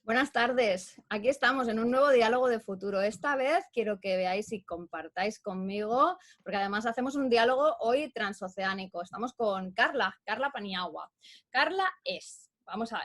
Buenas tardes, aquí estamos en un nuevo diálogo de futuro. Esta vez quiero que veáis y compartáis conmigo, porque además hacemos un diálogo hoy transoceánico. Estamos con Carla Paniagua. Carla es,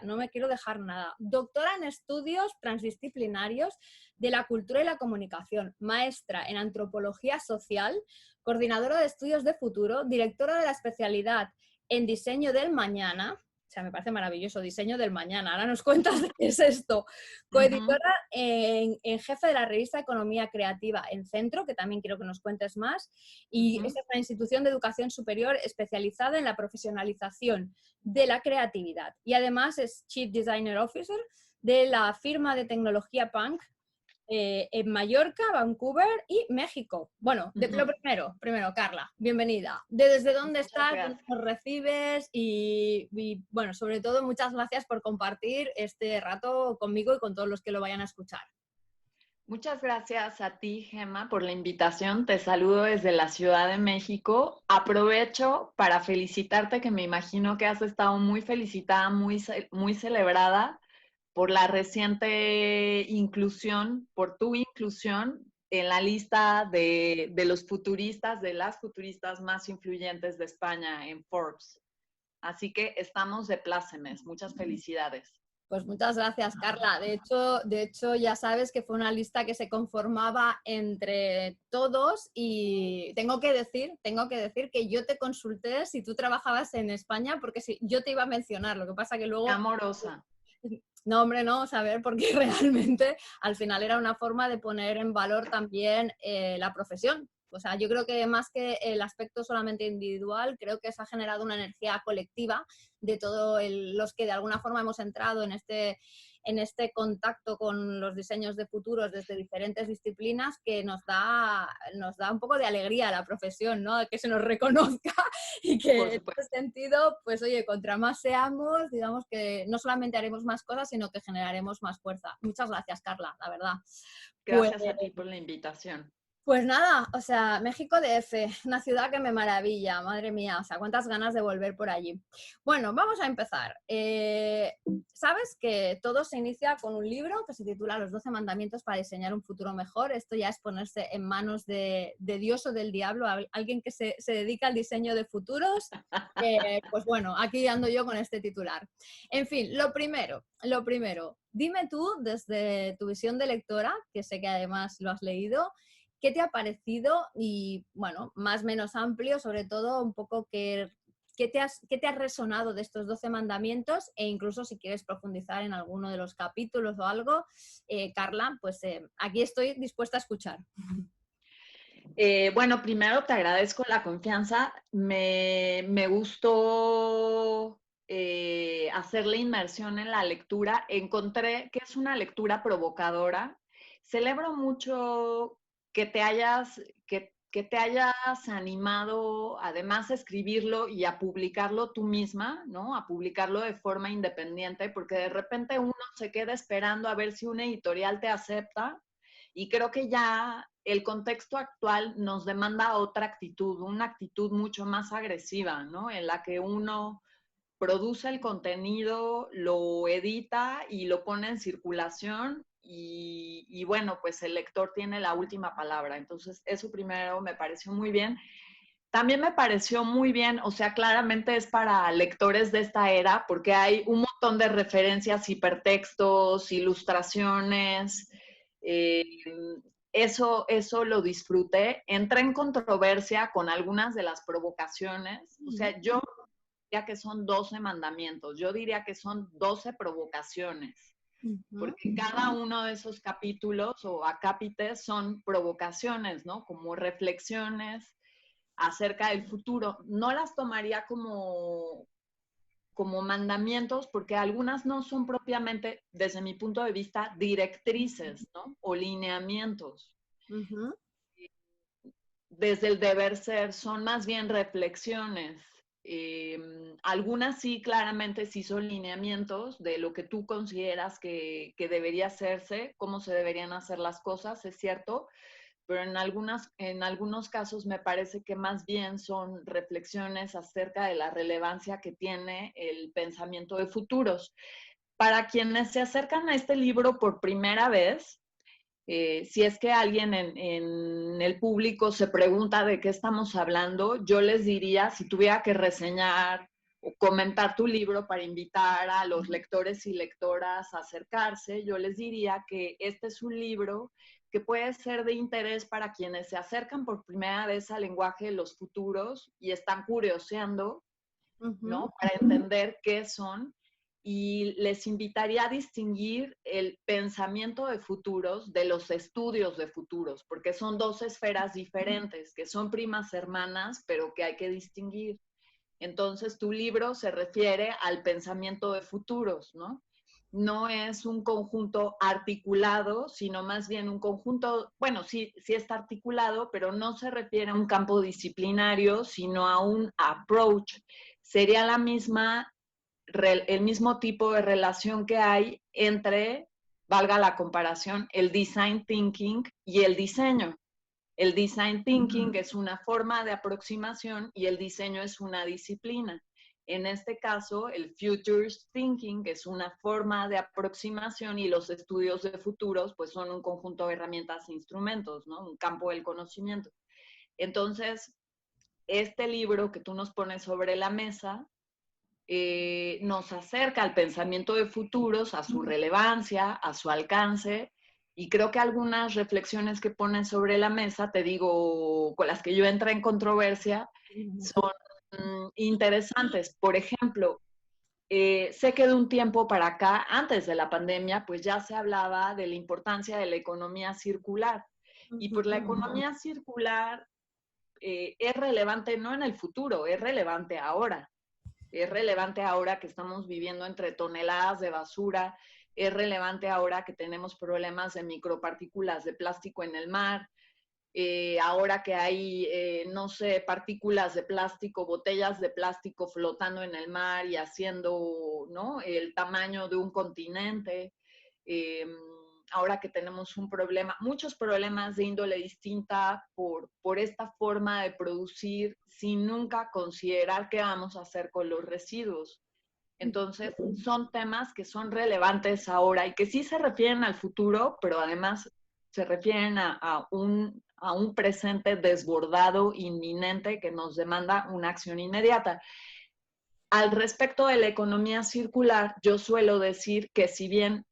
no me quiero dejar nada, doctora en estudios transdisciplinarios de la cultura y la comunicación, maestra en antropología social, coordinadora de estudios de futuro, directora de la especialidad en diseño del mañana. O sea, me parece maravilloso, diseño del mañana. Ahora nos cuentas de qué es esto. Coeditora en jefe de la revista Economía Creativa en Centro, que también quiero que nos cuentes más. Y esta es una institución de educación superior especializada en la profesionalización de la creatividad. Y además es Chief Designer Officer de la firma de tecnología Punk en Mallorca, Vancouver y México. Bueno, lo primero, Carla, bienvenida. ¿Desde dónde estás? ¿Dónde nos recibes? Y bueno, sobre todo, muchas gracias por compartir este rato conmigo y con todos los que lo vayan a escuchar. Muchas gracias a ti, Gemma, por la invitación. Te saludo desde la Ciudad de México. Aprovecho para felicitarte, que me imagino que has estado muy felicitada, muy celebrada por la reciente inclusión, por tu inclusión en la lista de los futuristas, de las futuristas más influyentes de España en Forbes. Así que estamos de plácemes. Muchas felicidades. Pues muchas gracias, Carla. De hecho, ya sabes que fue una lista que se conformaba entre todos y tengo que decir que yo te consulté si tú trabajabas en España, porque sí, yo te iba a mencionar, lo que pasa que luego... Amorosa. No, hombre, no, saber, porque realmente al final era una forma de poner en valor también la profesión. O sea, yo creo que más que el aspecto solamente individual, creo que se ha generado una energía colectiva de todos los que de alguna forma hemos entrado en este contacto con los diseños de futuros desde diferentes disciplinas que nos da un poco de alegría a la profesión, ¿no? Que se nos reconozca y que en ese sentido, pues oye, contra más seamos, digamos que no solamente haremos más cosas, sino que generaremos más fuerza. Muchas gracias, Carla, la verdad. Gracias a ti por la invitación. Pues nada, o sea, México DF, una ciudad que me maravilla, madre mía, o sea, cuántas ganas de volver por allí. Bueno, vamos a empezar. Sabes que todo se inicia con un libro que se titula Los 12 mandamientos para diseñar un futuro mejor. Esto ya es ponerse en manos de Dios o del diablo, alguien que se dedica al diseño de futuros. Pues bueno, aquí ando yo con este titular. En fin, lo primero, dime tú, desde tu visión de lectora, que sé que además lo has leído, ¿qué te ha parecido? Y, bueno, más o menos amplio, sobre todo un poco ¿qué te ha resonado de estos 12 mandamientos? E incluso si quieres profundizar en alguno de los capítulos o algo, Carla, pues aquí estoy dispuesta a escuchar. Bueno, primero te agradezco la confianza. Me gustó hacer la inmersión en la lectura. Encontré que es una lectura provocadora. Celebro mucho que te hayas animado, además, a escribirlo y a publicarlo tú misma, ¿no? A publicarlo de forma independiente, porque de repente uno se queda esperando a ver si una editorial te acepta. Y creo que ya el contexto actual nos demanda otra actitud, una actitud mucho más agresiva, ¿no? En la que uno produce el contenido, lo edita y lo pone en circulación y bueno, pues el lector tiene la última palabra. Entonces, eso primero me pareció muy bien. También me pareció muy bien, o sea, claramente es para lectores de esta era, porque hay un montón de referencias, hipertextos, ilustraciones. Eh, eso lo disfruté. Entré en controversia con algunas de las provocaciones. O sea, yo diría que son 12 mandamientos, yo diría que son 12 provocaciones, porque cada uno de esos capítulos o acápites son provocaciones, ¿no? Como reflexiones acerca del futuro. No las tomaría como mandamientos, porque algunas no son propiamente, desde mi punto de vista, directrices, ¿no? O lineamientos. Desde el deber ser, son más bien reflexiones. Algunas sí, claramente sí son lineamientos de lo que tú consideras que debería hacerse, cómo se deberían hacer las cosas, es cierto, pero en algunos casos me parece que más bien son reflexiones acerca de la relevancia que tiene el pensamiento de futuros. para quienes se acercan a este libro por primera vez, si es que alguien en el público se pregunta de qué estamos hablando, yo les diría, si tuviera que reseñar o comentar tu libro para invitar a los lectores y lectoras a acercarse, yo les diría que este es un libro que puede ser de interés para quienes se acercan por primera vez al lenguaje de los futuros y están curioseando, ¿no? Para entender qué son. Y les invitaría a distinguir el pensamiento de futuros de los estudios de futuros, porque son dos esferas diferentes, que son primas hermanas, pero que hay que distinguir. Entonces, tu libro se refiere al pensamiento de futuros, ¿no? No es un conjunto articulado, sino más bien un conjunto, bueno, sí, sí está articulado, pero no se refiere a un campo disciplinario, sino a un approach. Sería la misma, el mismo tipo de relación que hay entre, valga la comparación, el design thinking y el diseño. El design thinking es una forma de aproximación y el diseño es una disciplina. En este caso, el futures thinking es una forma de aproximación y los estudios de futuros pues son un conjunto de herramientas e instrumentos, ¿no? Un campo del conocimiento. Entonces, este libro que tú nos pones sobre la mesa nos acerca al pensamiento de futuros, a su relevancia, a su alcance, y creo que algunas reflexiones que ponen sobre la mesa, te digo, con las que yo entré en controversia, son interesantes. Por ejemplo, sé que de un tiempo para acá, antes de la pandemia, pues ya se hablaba de la importancia de la economía circular. Y pues la economía circular es relevante no en el futuro, es relevante ahora. Es relevante ahora que estamos viviendo entre toneladas de basura, es relevante ahora que tenemos problemas de micropartículas de plástico en el mar, ahora que hay, no sé, partículas de plástico, botellas de plástico flotando en el mar y haciendo, ¿no?, el tamaño de un continente. Ahora que tenemos un problema, muchos problemas de índole distinta por esta forma de producir sin nunca considerar qué vamos a hacer con los residuos. Entonces, son temas que son relevantes ahora y que sí se refieren al futuro, pero además se refieren a un presente desbordado, inminente, que nos demanda una acción inmediata. Al respecto de la economía circular, yo suelo decir que si bien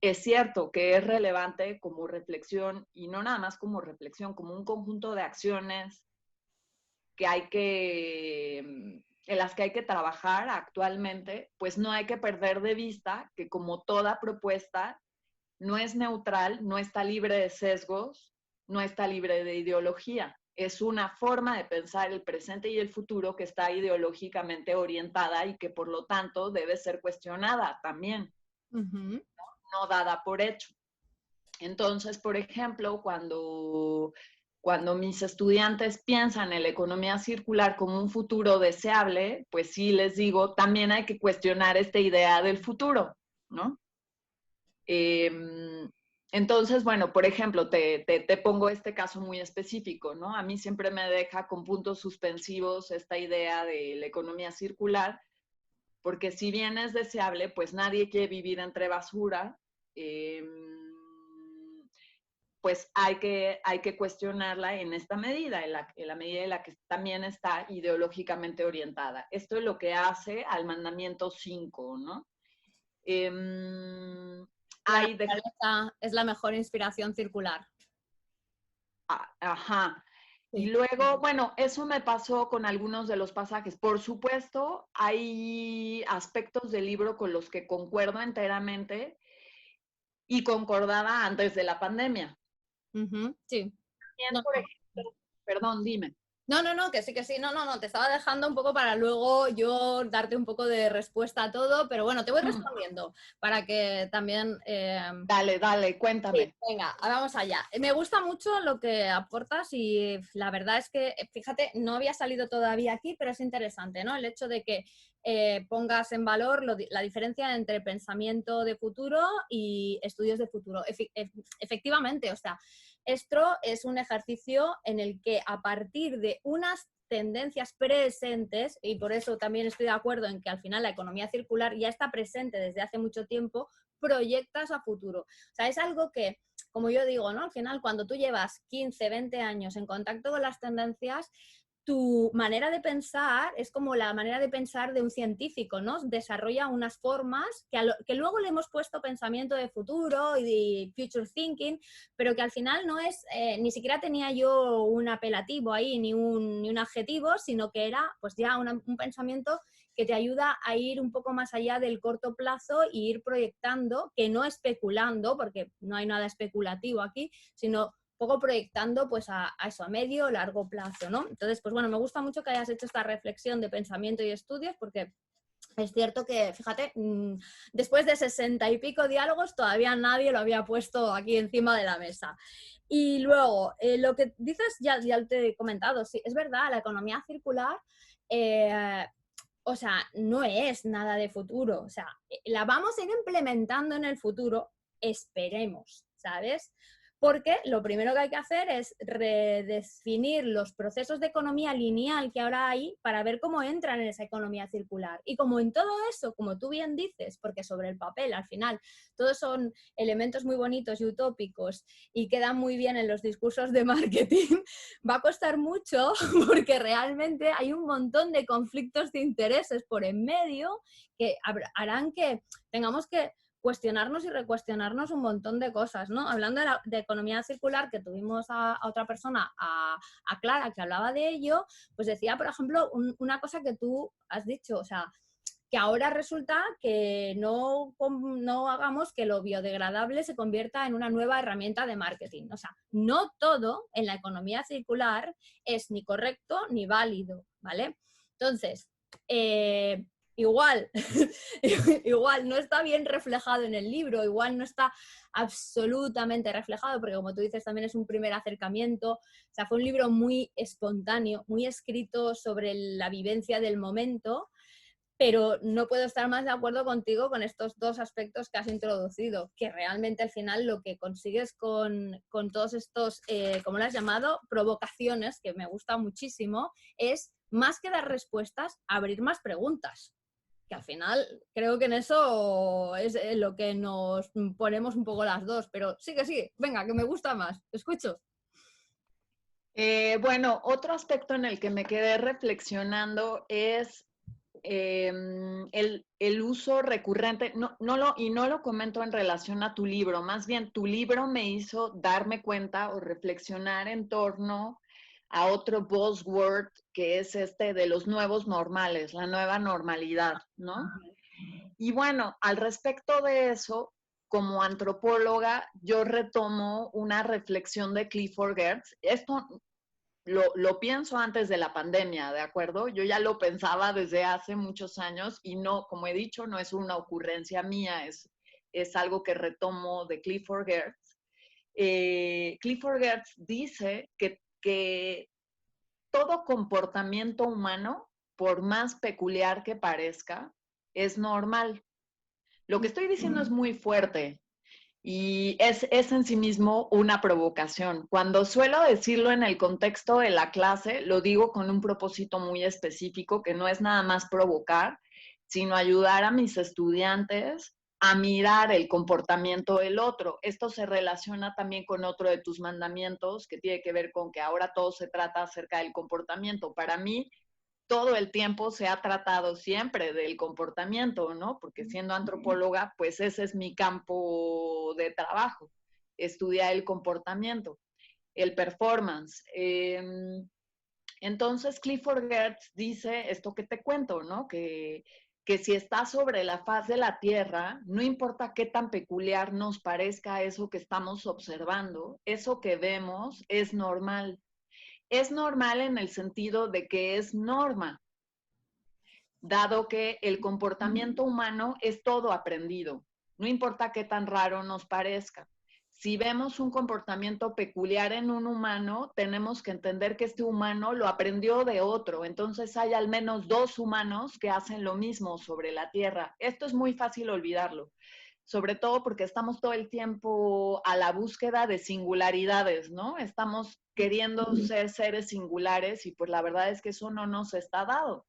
es cierto que es relevante como reflexión, y no nada más como reflexión, como un conjunto de acciones que hay que, en las que hay que trabajar actualmente, pues no hay que perder de vista que como toda propuesta no es neutral, no está libre de sesgos, no está libre de ideología. Es una forma de pensar el presente y el futuro que está ideológicamente orientada y que por lo tanto debe ser cuestionada también, no dada por hecho. Entonces, por ejemplo, cuando mis estudiantes piensan en la economía circular como un futuro deseable, pues sí les digo, también hay que cuestionar esta idea del futuro, ¿no? Entonces, bueno, por ejemplo, te pongo este caso muy específico, ¿no? A mí siempre me deja con puntos suspensivos esta idea de la economía circular, porque si bien es deseable, pues nadie quiere vivir entre basura, pues hay que cuestionarla en esta medida, en la medida en la que también está ideológicamente orientada. Esto es lo que hace al mandamiento 5, ¿no? La Hay de... naturaleza es la mejor inspiración circular. Ajá. Sí. Y luego, bueno, eso me pasó con algunos de los pasajes. Por supuesto, hay aspectos del libro con los que concuerdo enteramente y concordaba antes de la pandemia. Sí. Bien, No, por no. ejemplo, perdón, dime. No, que sí, no, te estaba dejando un poco para luego yo darte un poco de respuesta a todo, pero bueno, te voy respondiendo para que también... Dale, Sí, cuéntame. venga, vamos allá. Me gusta mucho lo que aportas y la verdad es que, fíjate, no había salido todavía aquí, pero es interesante, ¿no? El hecho de que pongas en valor la diferencia entre pensamiento de futuro y estudios de futuro. Efectivamente, o sea, esto es un ejercicio en el que a partir de unas tendencias presentes, y por eso también estoy de acuerdo en que al final la economía circular ya está presente desde hace mucho tiempo, proyectas a futuro. O sea, es algo que, como yo digo, ¿no? Al final, cuando tú llevas 15, 20 años en contacto con las tendencias, tu manera de pensar es como la manera de pensar de un científico, ¿no? Desarrolla unas formas que luego le hemos puesto pensamiento de futuro y de future thinking, pero que al final no es, ni siquiera tenía yo un apelativo ahí, ni un adjetivo, sino que era pues ya un pensamiento que te ayuda a ir un poco más allá del corto plazo e ir proyectando, que no especulando, porque no hay nada especulativo aquí, sino poco proyectando pues a eso, a medio o largo plazo, ¿no? Entonces, pues bueno, me gusta mucho que hayas hecho esta reflexión de pensamiento y estudios, porque es cierto que, fíjate, después de 60 y pico diálogos, todavía nadie lo había puesto aquí encima de la mesa. Y luego, lo que dices, ya te he comentado, sí, es verdad, la economía circular, o sea, no es nada de futuro, o sea, la vamos a ir implementando en el futuro, esperemos, ¿sabes? Porque lo primero que hay que hacer es redefinir los procesos de economía lineal que ahora hay para ver cómo entran en esa economía circular. Y como en todo eso, como tú bien dices, porque sobre el papel al final todos son elementos muy bonitos y utópicos y quedan muy bien en los discursos de marketing, va a costar mucho porque realmente hay un montón de conflictos de intereses por en medio que harán que tengamos que cuestionarnos y recuestionarnos un montón de cosas, ¿no? Hablando de economía circular, que tuvimos a otra persona, a Clara, que hablaba de ello, pues decía, por ejemplo, una cosa que tú has dicho, o sea, que ahora resulta que no hagamos que lo biodegradable se convierta en una nueva herramienta de marketing. O sea, no todo en la economía circular es ni correcto ni válido, ¿vale? Entonces, igual, igual no está bien reflejado en el libro, igual no está absolutamente reflejado, porque como tú dices, también es un primer acercamiento. O sea, fue un libro muy espontáneo, muy escrito sobre la vivencia del momento, pero no puedo estar más de acuerdo contigo con estos dos aspectos que has introducido, que realmente al final lo que consigues con todos estos, como lo has llamado, provocaciones, que me gusta muchísimo, es más que dar respuestas, abrir más preguntas. Que al final creo que en eso es lo que nos ponemos un poco las dos, pero sí, venga, que me gusta más, te escucho. Bueno, otro aspecto en el que me quedé reflexionando es el uso recurrente, y no lo comento en relación a tu libro, más bien tu libro me hizo darme cuenta o reflexionar en torno a otro buzzword que es este de los nuevos normales, la nueva normalidad, ¿no? Y bueno, al respecto de eso, como antropóloga, yo retomo una reflexión de Clifford Geertz. Esto lo pienso antes de la pandemia, ¿de acuerdo? Yo ya lo pensaba desde hace muchos años y no, como he dicho, no es una ocurrencia mía, es algo que retomo de Clifford Geertz. Clifford Geertz dice que todo comportamiento humano, por más peculiar que parezca, es normal. Lo que estoy diciendo es muy fuerte, y es en sí mismo una provocación. Cuando suelo decirlo en el contexto de la clase, lo digo con un propósito muy específico, que no es nada más provocar, sino ayudar a mis estudiantes a mirar el comportamiento del otro. Esto se relaciona también con otro de tus mandamientos, que tiene que ver con que ahora todo se trata acerca del comportamiento. Para mí, todo el tiempo se ha tratado siempre del comportamiento, ¿no? Porque siendo antropóloga, pues ese es mi campo de trabajo, estudiar el comportamiento, el performance. Entonces, Clifford Geertz dice esto que te cuento, ¿no? Que si estás sobre la faz de la Tierra, no importa qué tan peculiar nos parezca eso que estamos observando, eso que vemos es normal. Es normal en el sentido de que es norma, dado que el comportamiento humano es todo aprendido, no importa qué tan raro nos parezca. Si vemos un comportamiento peculiar en un humano, tenemos que entender que este humano lo aprendió de otro. Entonces hay al menos dos humanos que hacen lo mismo sobre la Tierra. Esto es muy fácil olvidarlo, sobre todo porque estamos todo el tiempo a la búsqueda de singularidades, ¿no? Estamos queriendo ser seres singulares y pues la verdad es que eso no nos está dado.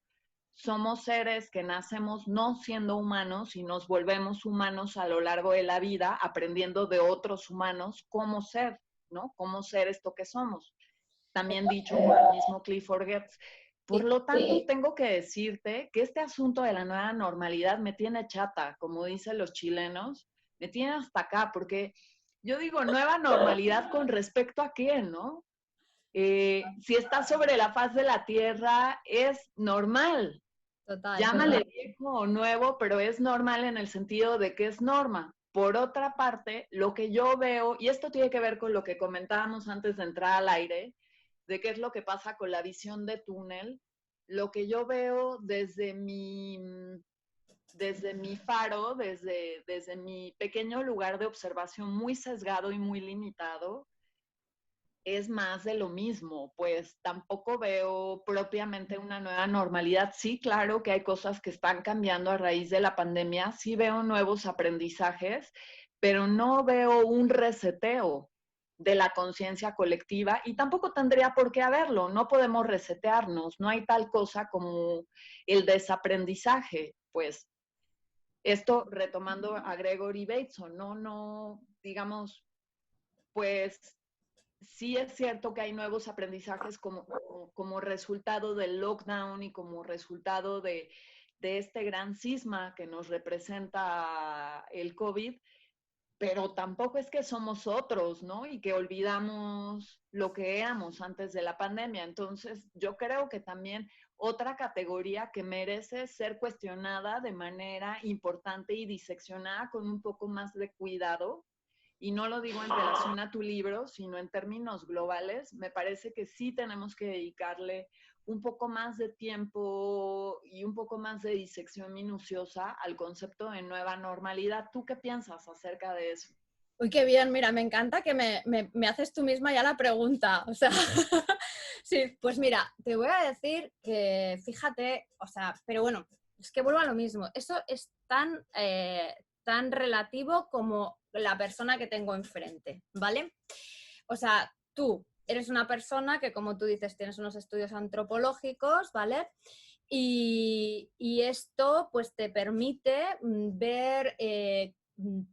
Somos seres que nacemos no siendo humanos y nos volvemos humanos a lo largo de la vida, aprendiendo de otros humanos cómo ser, ¿no? Cómo ser esto que somos. También dicho por el mismo Clifford Geertz. Por lo tanto, tengo que decirte que este asunto de la nueva normalidad me tiene chata, como dicen los chilenos, me tiene hasta acá, porque yo digo nueva normalidad con respecto a qué, ¿no? Si está sobre la faz de la tierra, es normal. Total. Llámale viejo o nuevo, pero es normal en el sentido de que es norma. Por otra parte, lo que yo veo, y esto tiene que ver con lo que comentábamos antes de entrar al aire, de qué es lo que pasa con la visión de túnel, lo que yo veo desde mi faro, desde mi pequeño lugar de observación muy sesgado y muy limitado, es más de lo mismo, pues tampoco veo propiamente una nueva normalidad. Sí, claro que hay cosas que están cambiando a raíz de la pandemia, sí veo nuevos aprendizajes, pero no veo un reseteo de la conciencia colectiva y tampoco tendría por qué haberlo, no podemos resetearnos, no hay tal cosa como el desaprendizaje, pues esto retomando a Gregory Bateson, no, digamos, pues sí es cierto que hay nuevos aprendizajes como resultado del lockdown y como resultado de este gran cisma que nos representa el COVID, pero tampoco es que somos otros, ¿no? Y que olvidamos lo que éramos antes de la pandemia. Entonces, yo creo que también otra categoría que merece ser cuestionada de manera importante y diseccionada con un poco más de cuidado, y no lo digo en relación a tu libro, sino en términos globales, me parece que sí tenemos que dedicarle un poco más de tiempo y un poco más de disección minuciosa al concepto de nueva normalidad. ¿Tú qué piensas acerca de eso? Uy, qué bien, mira, me encanta que me haces tú misma ya la pregunta. O sea, sí, pues mira, te voy a decir que, fíjate, o sea, pero bueno, es que vuelvo a lo mismo. Eso es tan relativo como la persona que tengo enfrente, ¿vale? O sea, tú eres una persona que, como tú dices, tienes unos estudios antropológicos, ¿vale? Y esto pues te permite ver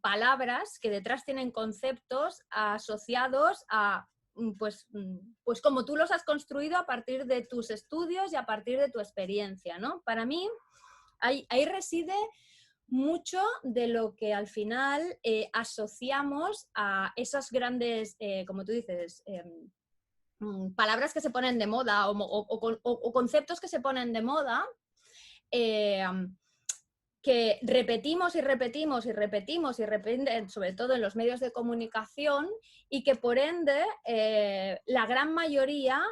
palabras que detrás tienen conceptos asociados a pues como tú los has construido a partir de tus estudios y a partir de tu experiencia, ¿no? Para mí ahí reside mucho de lo que al final asociamos a esos grandes, como tú dices, palabras que se ponen de moda o conceptos que se ponen de moda, eh, que repetimos y repetimos y repetimos y repiten, sobre todo en los medios de comunicación, y que por ende la gran mayoría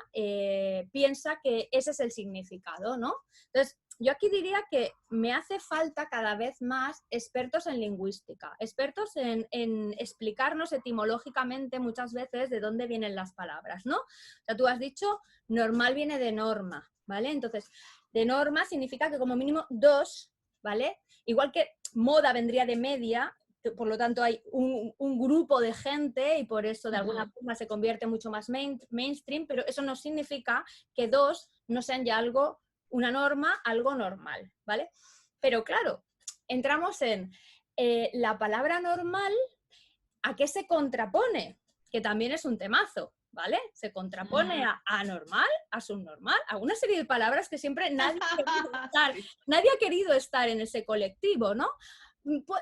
piensa que ese es el significado, ¿no? Entonces, yo aquí diría que me hace falta cada vez más expertos en lingüística, expertos en explicarnos etimológicamente muchas veces de dónde vienen las palabras, ¿no? O sea, tú has dicho normal viene de norma, ¿vale? Entonces, de norma significa que como mínimo dos, ¿vale? Igual que moda vendría de media, por lo tanto hay un grupo de gente y por eso de alguna forma se convierte mucho más mainstream, pero eso no significa que dos no sean ya algo, una norma, algo normal, ¿vale? Pero claro, entramos en la palabra normal, ¿a qué se contrapone? Que también es un temazo, ¿vale? Se contrapone a anormal, a subnormal, a una serie de palabras que siempre nadie ha querido estar en ese colectivo, ¿no?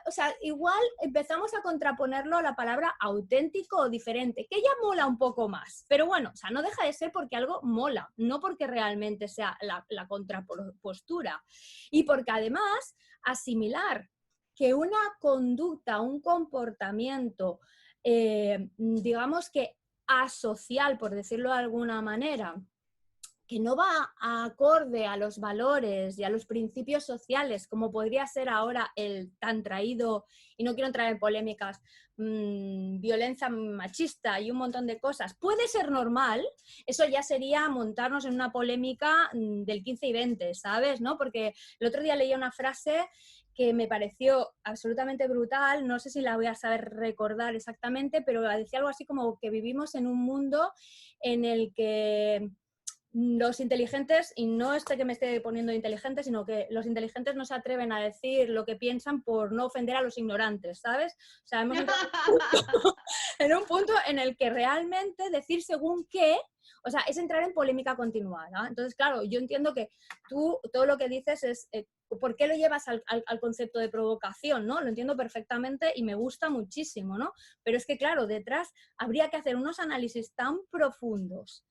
O sea, igual empezamos a contraponerlo a la palabra auténtico o diferente, que ya mola un poco más, pero bueno, o sea, no deja de ser porque algo mola, no porque realmente sea la contrapostura. Y porque además, asimilar que una conducta, un comportamiento, digamos que asocial, por decirlo de alguna manera, que no va acorde a los valores y a los principios sociales, como podría ser ahora el tan traído, y no quiero entrar en polémicas, violencia machista y un montón de cosas, puede ser normal, eso ya sería montarnos en una polémica del 15 y 20, ¿sabes? ¿No? Porque el otro día leía una frase que me pareció absolutamente brutal, no sé si la voy a saber recordar exactamente, pero decía algo así como que vivimos en un mundo en el que los inteligentes, y no es que me esté poniendo inteligente, sino que los inteligentes no se atreven a decir lo que piensan por no ofender a los ignorantes, ¿sabes? O sea, hemos entrado en un punto en el que realmente decir según qué, o sea, es entrar en polémica continuada. Entonces, claro, yo entiendo que tú todo lo que dices es ¿por qué lo llevas al concepto de provocación? ¿No? Lo entiendo perfectamente y me gusta muchísimo, ¿no? Pero es que, claro, detrás habría que hacer unos análisis tan profundos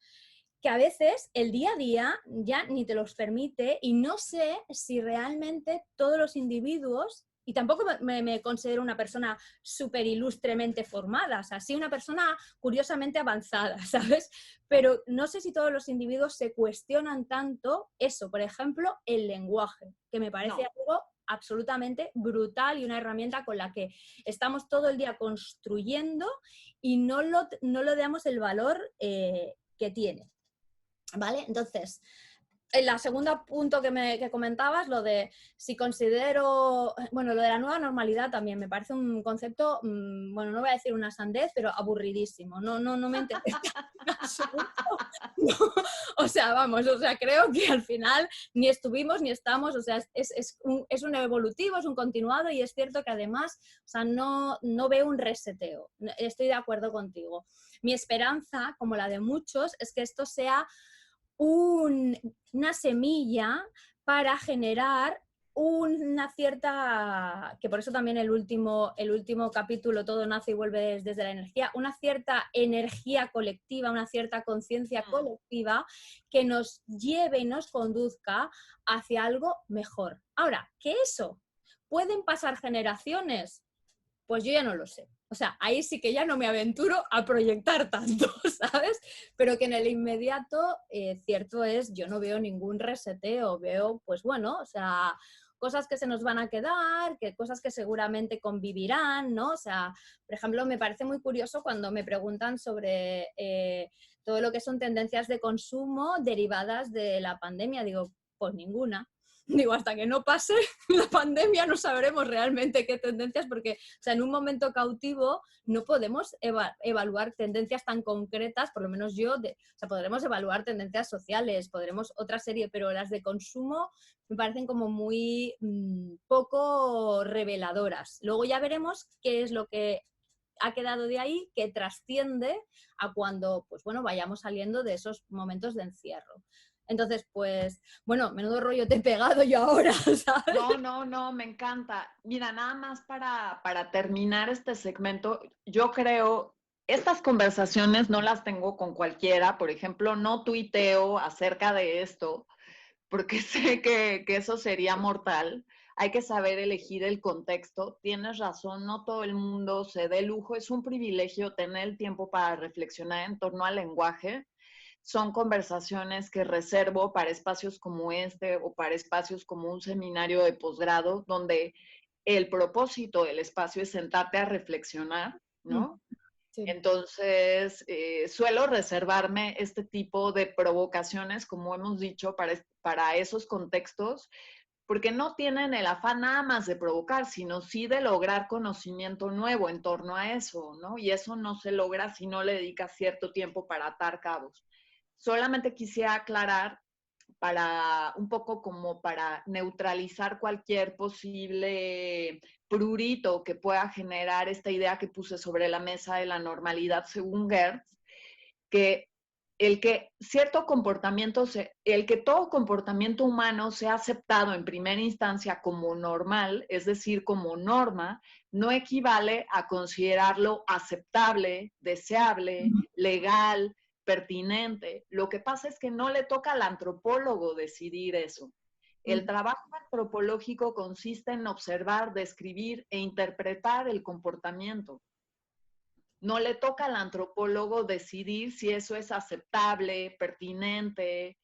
que a veces el día a día ya ni te los permite y no sé si realmente todos los individuos, y tampoco me considero una persona súper ilustremente formada, o sea, sí una persona curiosamente avanzada, ¿sabes? Pero no sé si todos los individuos se cuestionan tanto eso, por ejemplo, el lenguaje, que me parece algo absolutamente brutal y una herramienta con la que estamos todo el día construyendo y no le damos el valor que tiene. ¿Vale? Entonces, en la segunda punto que comentabas, lo de si considero, bueno, lo de la nueva normalidad también me parece un concepto, bueno, no voy a decir una sandez, pero aburridísimo, no me interesa en absoluto. No, o sea, vamos, o sea, creo que al final ni estuvimos ni estamos, o sea, es un evolutivo, es un continuado y es cierto que además, o sea, no veo un reseteo, estoy de acuerdo contigo. Mi esperanza, como la de muchos, es que esto sea una semilla para generar una cierta, que por eso también el último capítulo, Todo nace y vuelve desde la energía, una cierta energía colectiva, una cierta conciencia colectiva que nos lleve y nos conduzca hacia algo mejor. Ahora, ¿qué eso? ¿Pueden pasar generaciones? Pues yo ya no lo sé. O sea, ahí sí que ya no me aventuro a proyectar tanto, ¿sabes? Pero que en el inmediato, cierto es, yo no veo ningún reseteo, veo, pues bueno, o sea, cosas que se nos van a quedar, que cosas que seguramente convivirán, ¿no? O sea, por ejemplo, me parece muy curioso cuando me preguntan sobre todo lo que son tendencias de consumo derivadas de la pandemia. Digo, pues ninguna. Digo, hasta que no pase la pandemia no sabremos realmente qué tendencias, porque o sea, en un momento cautivo no podemos evaluar tendencias tan concretas, por lo menos yo, o sea, podremos evaluar tendencias sociales, podremos otra serie, pero las de consumo me parecen como muy poco reveladoras. Luego ya veremos qué es lo que ha quedado de ahí, que trasciende a cuando, pues bueno, vayamos saliendo de esos momentos de encierro. Entonces, pues, bueno, menudo rollo te he pegado yo ahora, ¿sabes? No, me encanta. Mira, nada más para terminar este segmento, yo creo, estas conversaciones no las tengo con cualquiera, por ejemplo, no tuiteo acerca de esto, porque sé que eso sería mortal. Hay que saber elegir el contexto. Tienes razón, no todo el mundo se dé lujo. Es un privilegio tener el tiempo para reflexionar en torno al lenguaje. Son conversaciones que reservo para espacios como este o para espacios como un seminario de posgrado, donde el propósito del espacio es sentarte a reflexionar, ¿no? Sí. Entonces, suelo reservarme este tipo de provocaciones, como hemos dicho, para esos contextos, porque no tienen el afán nada más de provocar, sino sí de lograr conocimiento nuevo en torno a eso, ¿no? Y eso no se logra si no le dedicas cierto tiempo para atar cabos. Solamente quisiera aclarar para un poco como para neutralizar cualquier posible prurito que pueda generar esta idea que puse sobre la mesa de la normalidad según Gertz, que el que cierto comportamiento, el que todo comportamiento humano sea aceptado en primera instancia como normal, es decir, como norma, no equivale a considerarlo aceptable, deseable, legal, pertinente. Lo que pasa es que no le toca al antropólogo decidir eso. El trabajo antropológico consiste en observar, describir e interpretar el comportamiento. No le toca al antropólogo decidir si eso es aceptable, pertinente,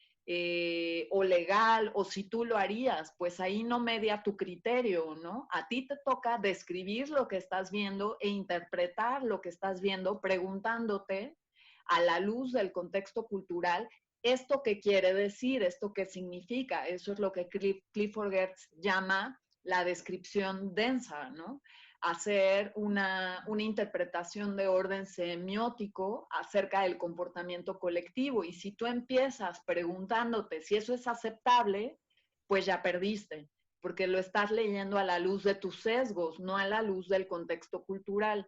o legal, o si tú lo harías, pues ahí no media tu criterio, ¿no? A ti te toca describir lo que estás viendo e interpretar lo que estás viendo, preguntándote a la luz del contexto cultural, ¿esto qué quiere decir? ¿Esto qué significa? Eso es lo que Clifford Geertz llama la descripción densa, ¿no? Hacer una interpretación de orden semiótico acerca del comportamiento colectivo. Y si tú empiezas preguntándote si eso es aceptable, pues ya perdiste, porque lo estás leyendo a la luz de tus sesgos, no a la luz del contexto cultural.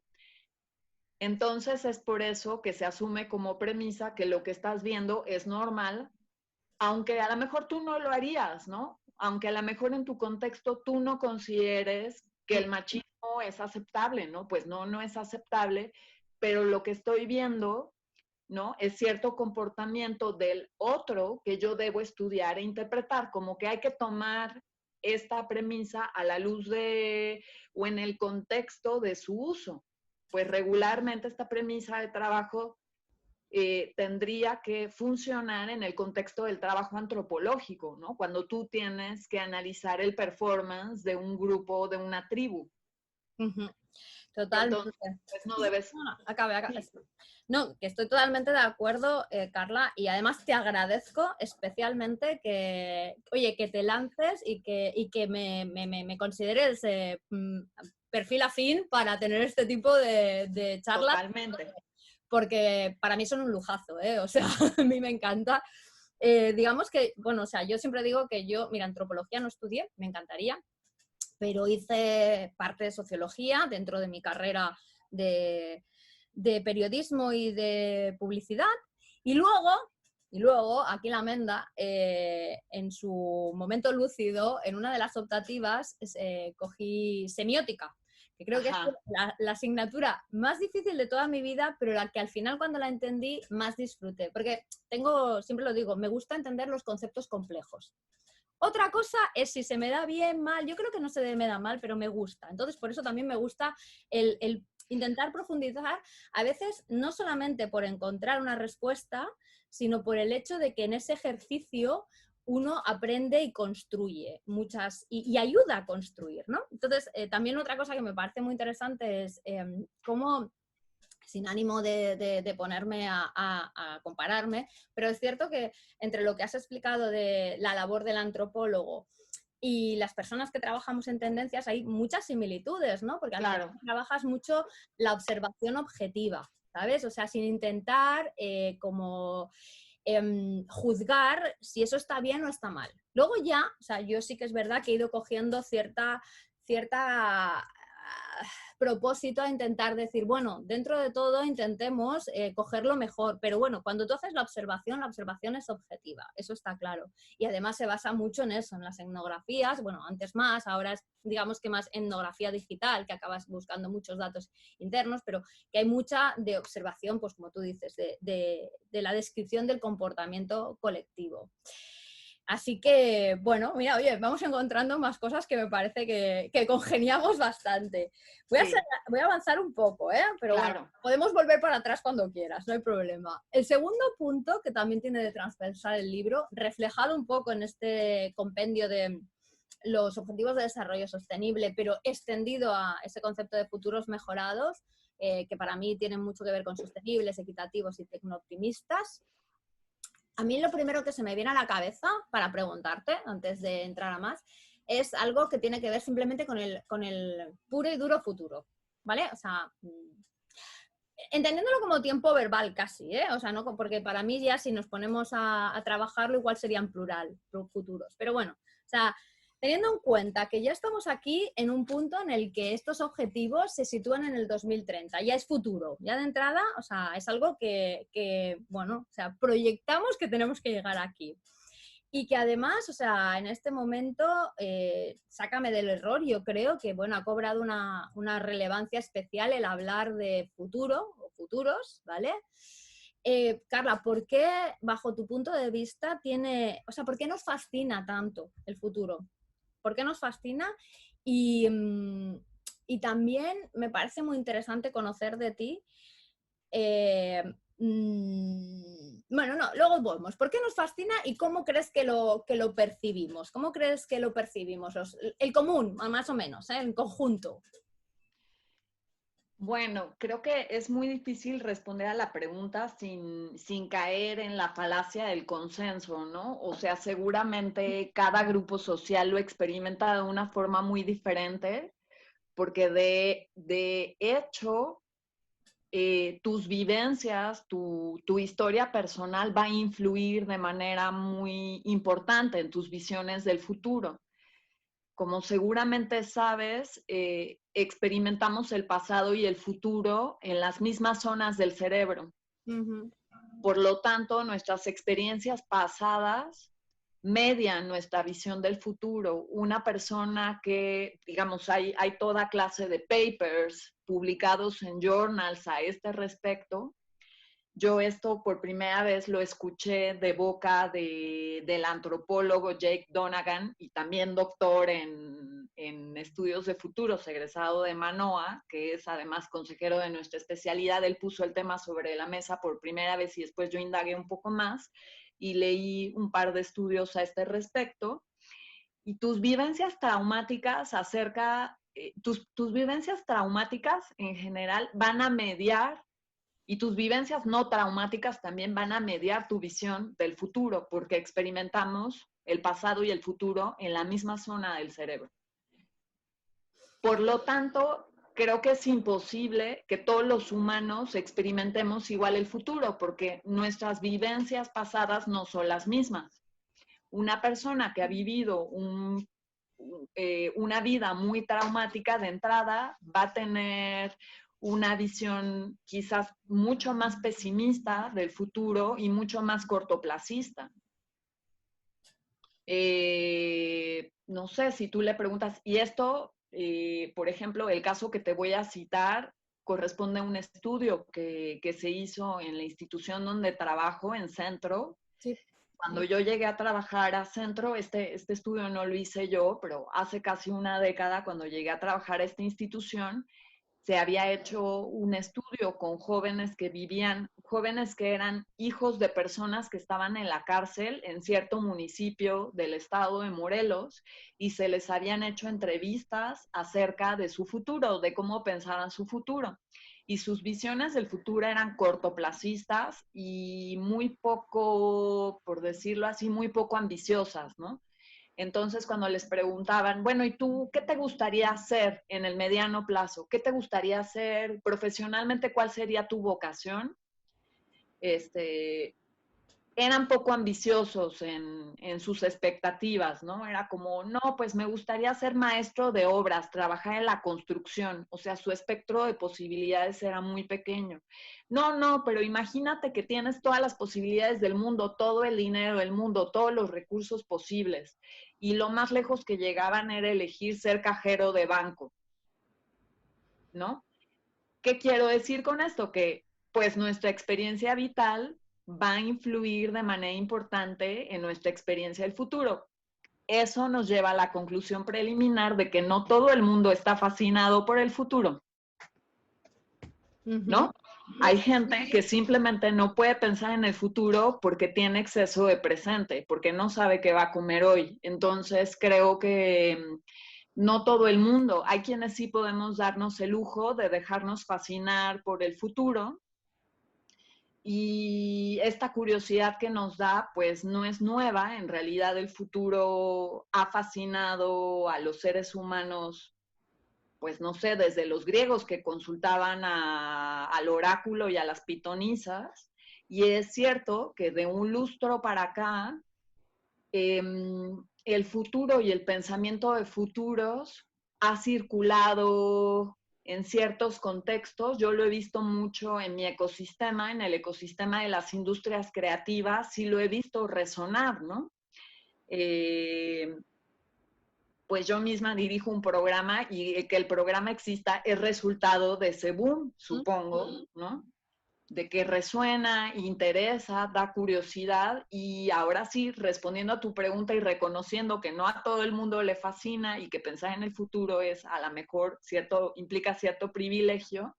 Entonces es por eso que se asume como premisa que lo que estás viendo es normal, aunque a lo mejor tú no lo harías, ¿no? Aunque a lo mejor en tu contexto tú no consideres que el machismo es aceptable, ¿no? Pues no, no es aceptable, pero lo que estoy viendo, ¿no? Es cierto comportamiento del otro que yo debo estudiar e interpretar, como que hay que tomar esta premisa a la luz de o en el contexto de su uso. Pues regularmente esta premisa de trabajo tendría que funcionar en el contexto del trabajo antropológico, ¿no? Cuando tú tienes que analizar el performance de un grupo, de una tribu. Totalmente. Entonces, pues no debes... Acabe. Sí. No, que estoy totalmente de acuerdo, Carla, y además te agradezco especialmente que, oye, que te lances y que me consideres perfil afín para tener este tipo de charlas. Totalmente. Porque para mí son un lujazo, ¿eh? O sea, a mí me encanta. Digamos que, bueno, o sea, yo siempre digo que yo, mira, antropología no estudié, me encantaría, pero hice parte de sociología dentro de mi carrera de, de periodismo y de publicidad. Y luego aquí en la Menda, en su momento lúcido, en una de las optativas, cogí semiótica, que creo que es la asignatura más difícil de toda mi vida, pero la que al final cuando la entendí más disfruté. Porque siempre lo digo, me gusta entender los conceptos complejos. Otra cosa es si se me da bien, mal. Yo creo que no se me da mal, pero me gusta. Entonces, por eso también me gusta el intentar profundizar, a veces no solamente por encontrar una respuesta, sino por el hecho de que en ese ejercicio uno aprende y construye muchas, y ayuda a construir, ¿no? Entonces, también otra cosa que me parece muy interesante es cómo, sin ánimo de ponerme a compararme, pero es cierto que entre lo que has explicado de la labor del antropólogo y las personas que trabajamos en tendencias hay muchas similitudes, ¿no? Porque al final trabajas mucho la observación objetiva, ¿sabes? O sea, sin intentar como juzgar si eso está bien o está mal. Luego ya, o sea, yo sí que es verdad que he ido cogiendo cierta propósito a intentar decir, bueno, dentro de todo intentemos cogerlo mejor, pero bueno, cuando tú haces la observación es objetiva, eso está claro. Y además se basa mucho en eso, en las etnografías, bueno, antes más, ahora es digamos que más etnografía digital, que acabas buscando muchos datos internos, pero que hay mucha de observación, pues como tú dices, de la descripción del comportamiento colectivo. Así que, bueno, mira, oye, vamos encontrando más cosas que me parece que congeniamos bastante. Voy a avanzar un poco, ¿eh? Pero bueno, podemos volver para atrás cuando quieras, no hay problema. El segundo punto, que también tiene de transversal el libro, reflejado un poco en este compendio de los Objetivos de Desarrollo Sostenible, pero extendido a ese concepto de futuros mejorados, que para mí tienen mucho que ver con sostenibles, equitativos y tecnooptimistas. A mí lo primero que se me viene a la cabeza para preguntarte, antes de entrar a más, es algo que tiene que ver simplemente con el puro y duro futuro, ¿vale? O sea, entendiéndolo como tiempo verbal casi, ¿eh? O sea, no, porque para mí ya si nos ponemos a trabajarlo igual serían plural, futuros. Pero bueno, o sea, teniendo en cuenta que ya estamos aquí en un punto en el que estos objetivos se sitúan en el 2030, ya es futuro, ya de entrada, o sea, es algo que bueno, o sea, proyectamos que tenemos que llegar aquí. Y que además, o sea, en este momento, sácame del error, yo creo que, bueno, ha cobrado una relevancia especial el hablar de futuro o futuros, ¿vale? Carla, ¿por qué, bajo tu punto de vista, por qué nos fascina tanto el futuro? ¿Por qué nos fascina? Y también me parece muy interesante conocer de ti Bueno, no, luego vemos. ¿Por qué nos fascina y cómo crees que lo percibimos? ¿Cómo crees que lo percibimos? El común, más o menos, en conjunto. Bueno, creo que es muy difícil responder a la pregunta sin caer en la falacia del consenso, ¿no? O sea, seguramente cada grupo social lo experimenta de una forma muy diferente, porque de hecho, tus vivencias, tu historia personal va a influir de manera muy importante en tus visiones del futuro. Como seguramente sabes, experimentamos el pasado y el futuro en las mismas zonas del cerebro. Uh-huh. Por lo tanto, nuestras experiencias pasadas median nuestra visión del futuro. Una persona que, digamos, hay toda clase de papers publicados en journals a este respecto. Yo esto por primera vez lo escuché de boca del antropólogo Jake Donagan y también doctor en estudios de futuros, egresado de Manoa, que es además consejero de nuestra especialidad. Él puso el tema sobre la mesa por primera vez y después yo indagué un poco más y leí un par de estudios a este respecto. Y tus vivencias traumáticas tus vivencias traumáticas en general van a mediar y tus vivencias no traumáticas también van a mediar tu visión del futuro, porque experimentamos el pasado y el futuro en la misma zona del cerebro. Por lo tanto, creo que es imposible que todos los humanos experimentemos igual el futuro, porque nuestras vivencias pasadas no son las mismas. Una persona que ha vivido una vida muy traumática de entrada va a tener una visión quizás mucho más pesimista del futuro y mucho más cortoplacista. No sé, si tú le preguntas, y esto, por ejemplo, el caso que te voy a citar corresponde a un estudio que se hizo en la institución donde trabajo, en Centro. Sí. Cuando yo llegué a trabajar a Centro, este estudio no lo hice yo, pero hace casi una década, cuando llegué a trabajar a esta institución, se había hecho un estudio con jóvenes jóvenes que eran hijos de personas que estaban en la cárcel en cierto municipio del estado de Morelos, y se les habían hecho entrevistas acerca de su futuro, de cómo pensaban su futuro. Y sus visiones del futuro eran cortoplacistas y muy poco, por decirlo así, muy poco ambiciosas, ¿no? Entonces, cuando les preguntaban, bueno, ¿y tú qué te gustaría hacer en el mediano plazo? ¿Qué te gustaría hacer profesionalmente? ¿Cuál sería tu vocación? Eran poco ambiciosos en sus expectativas, ¿no? Era como, no, pues me gustaría ser maestro de obras, trabajar en la construcción. O sea, su espectro de posibilidades era muy pequeño. No, pero imagínate que tienes todas las posibilidades del mundo, todo el dinero del mundo, todos los recursos posibles. Y lo más lejos que llegaban era elegir ser cajero de banco, ¿no? ¿Qué quiero decir con esto? Que pues nuestra experiencia vital va a influir de manera importante en nuestra experiencia del futuro. Eso nos lleva a la conclusión preliminar de que no todo el mundo está fascinado por el futuro, ¿no? Hay gente que simplemente no puede pensar en el futuro porque tiene exceso de presente, porque no sabe qué va a comer hoy. Entonces creo que no todo el mundo. Hay quienes sí podemos darnos el lujo de dejarnos fascinar por el futuro, y esta curiosidad que nos da, pues no es nueva. En realidad el futuro ha fascinado a los seres humanos, pues no sé, desde los griegos que consultaban al oráculo y a las pitonisas. Y es cierto que de un lustro para acá, el futuro y el pensamiento de futuros ha circulado en ciertos contextos. Yo lo he visto mucho en mi ecosistema, en el ecosistema de las industrias creativas, sí lo he visto resonar, ¿no? Pues yo misma dirijo un programa y que el programa exista es resultado de ese boom, supongo, ¿no? De que resuena, interesa, da curiosidad. Y ahora sí, respondiendo a tu pregunta y reconociendo que no a todo el mundo le fascina y que pensar en el futuro es a lo mejor implica cierto privilegio,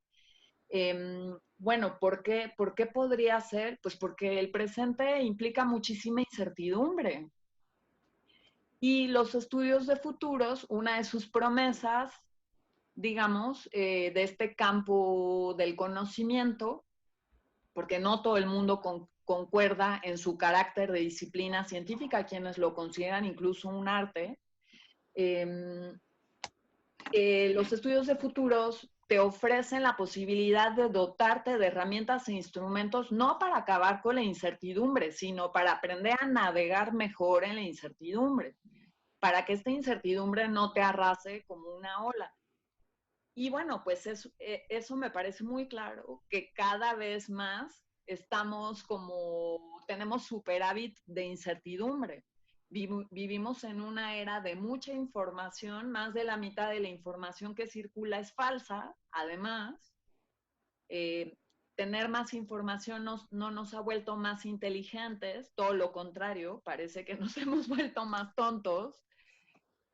Bueno, ¿por qué podría ser? Pues porque el presente implica muchísima incertidumbre. Y los estudios de futuros, una de sus promesas, digamos, de este campo del conocimiento, porque no todo el mundo concuerda en su carácter de disciplina científica, quienes lo consideran incluso un arte, los estudios de futuros te ofrecen la posibilidad de dotarte de herramientas e instrumentos no para acabar con la incertidumbre, sino para aprender a navegar mejor en la incertidumbre, para que esta incertidumbre no te arrase como una ola. Y bueno, pues eso me parece muy claro, que cada vez más tenemos superávit de incertidumbre. Vivimos en una era de mucha información, más de la mitad de la información que circula es falsa. Además, tener más información no nos ha vuelto más inteligentes, todo lo contrario, parece que nos hemos vuelto más tontos.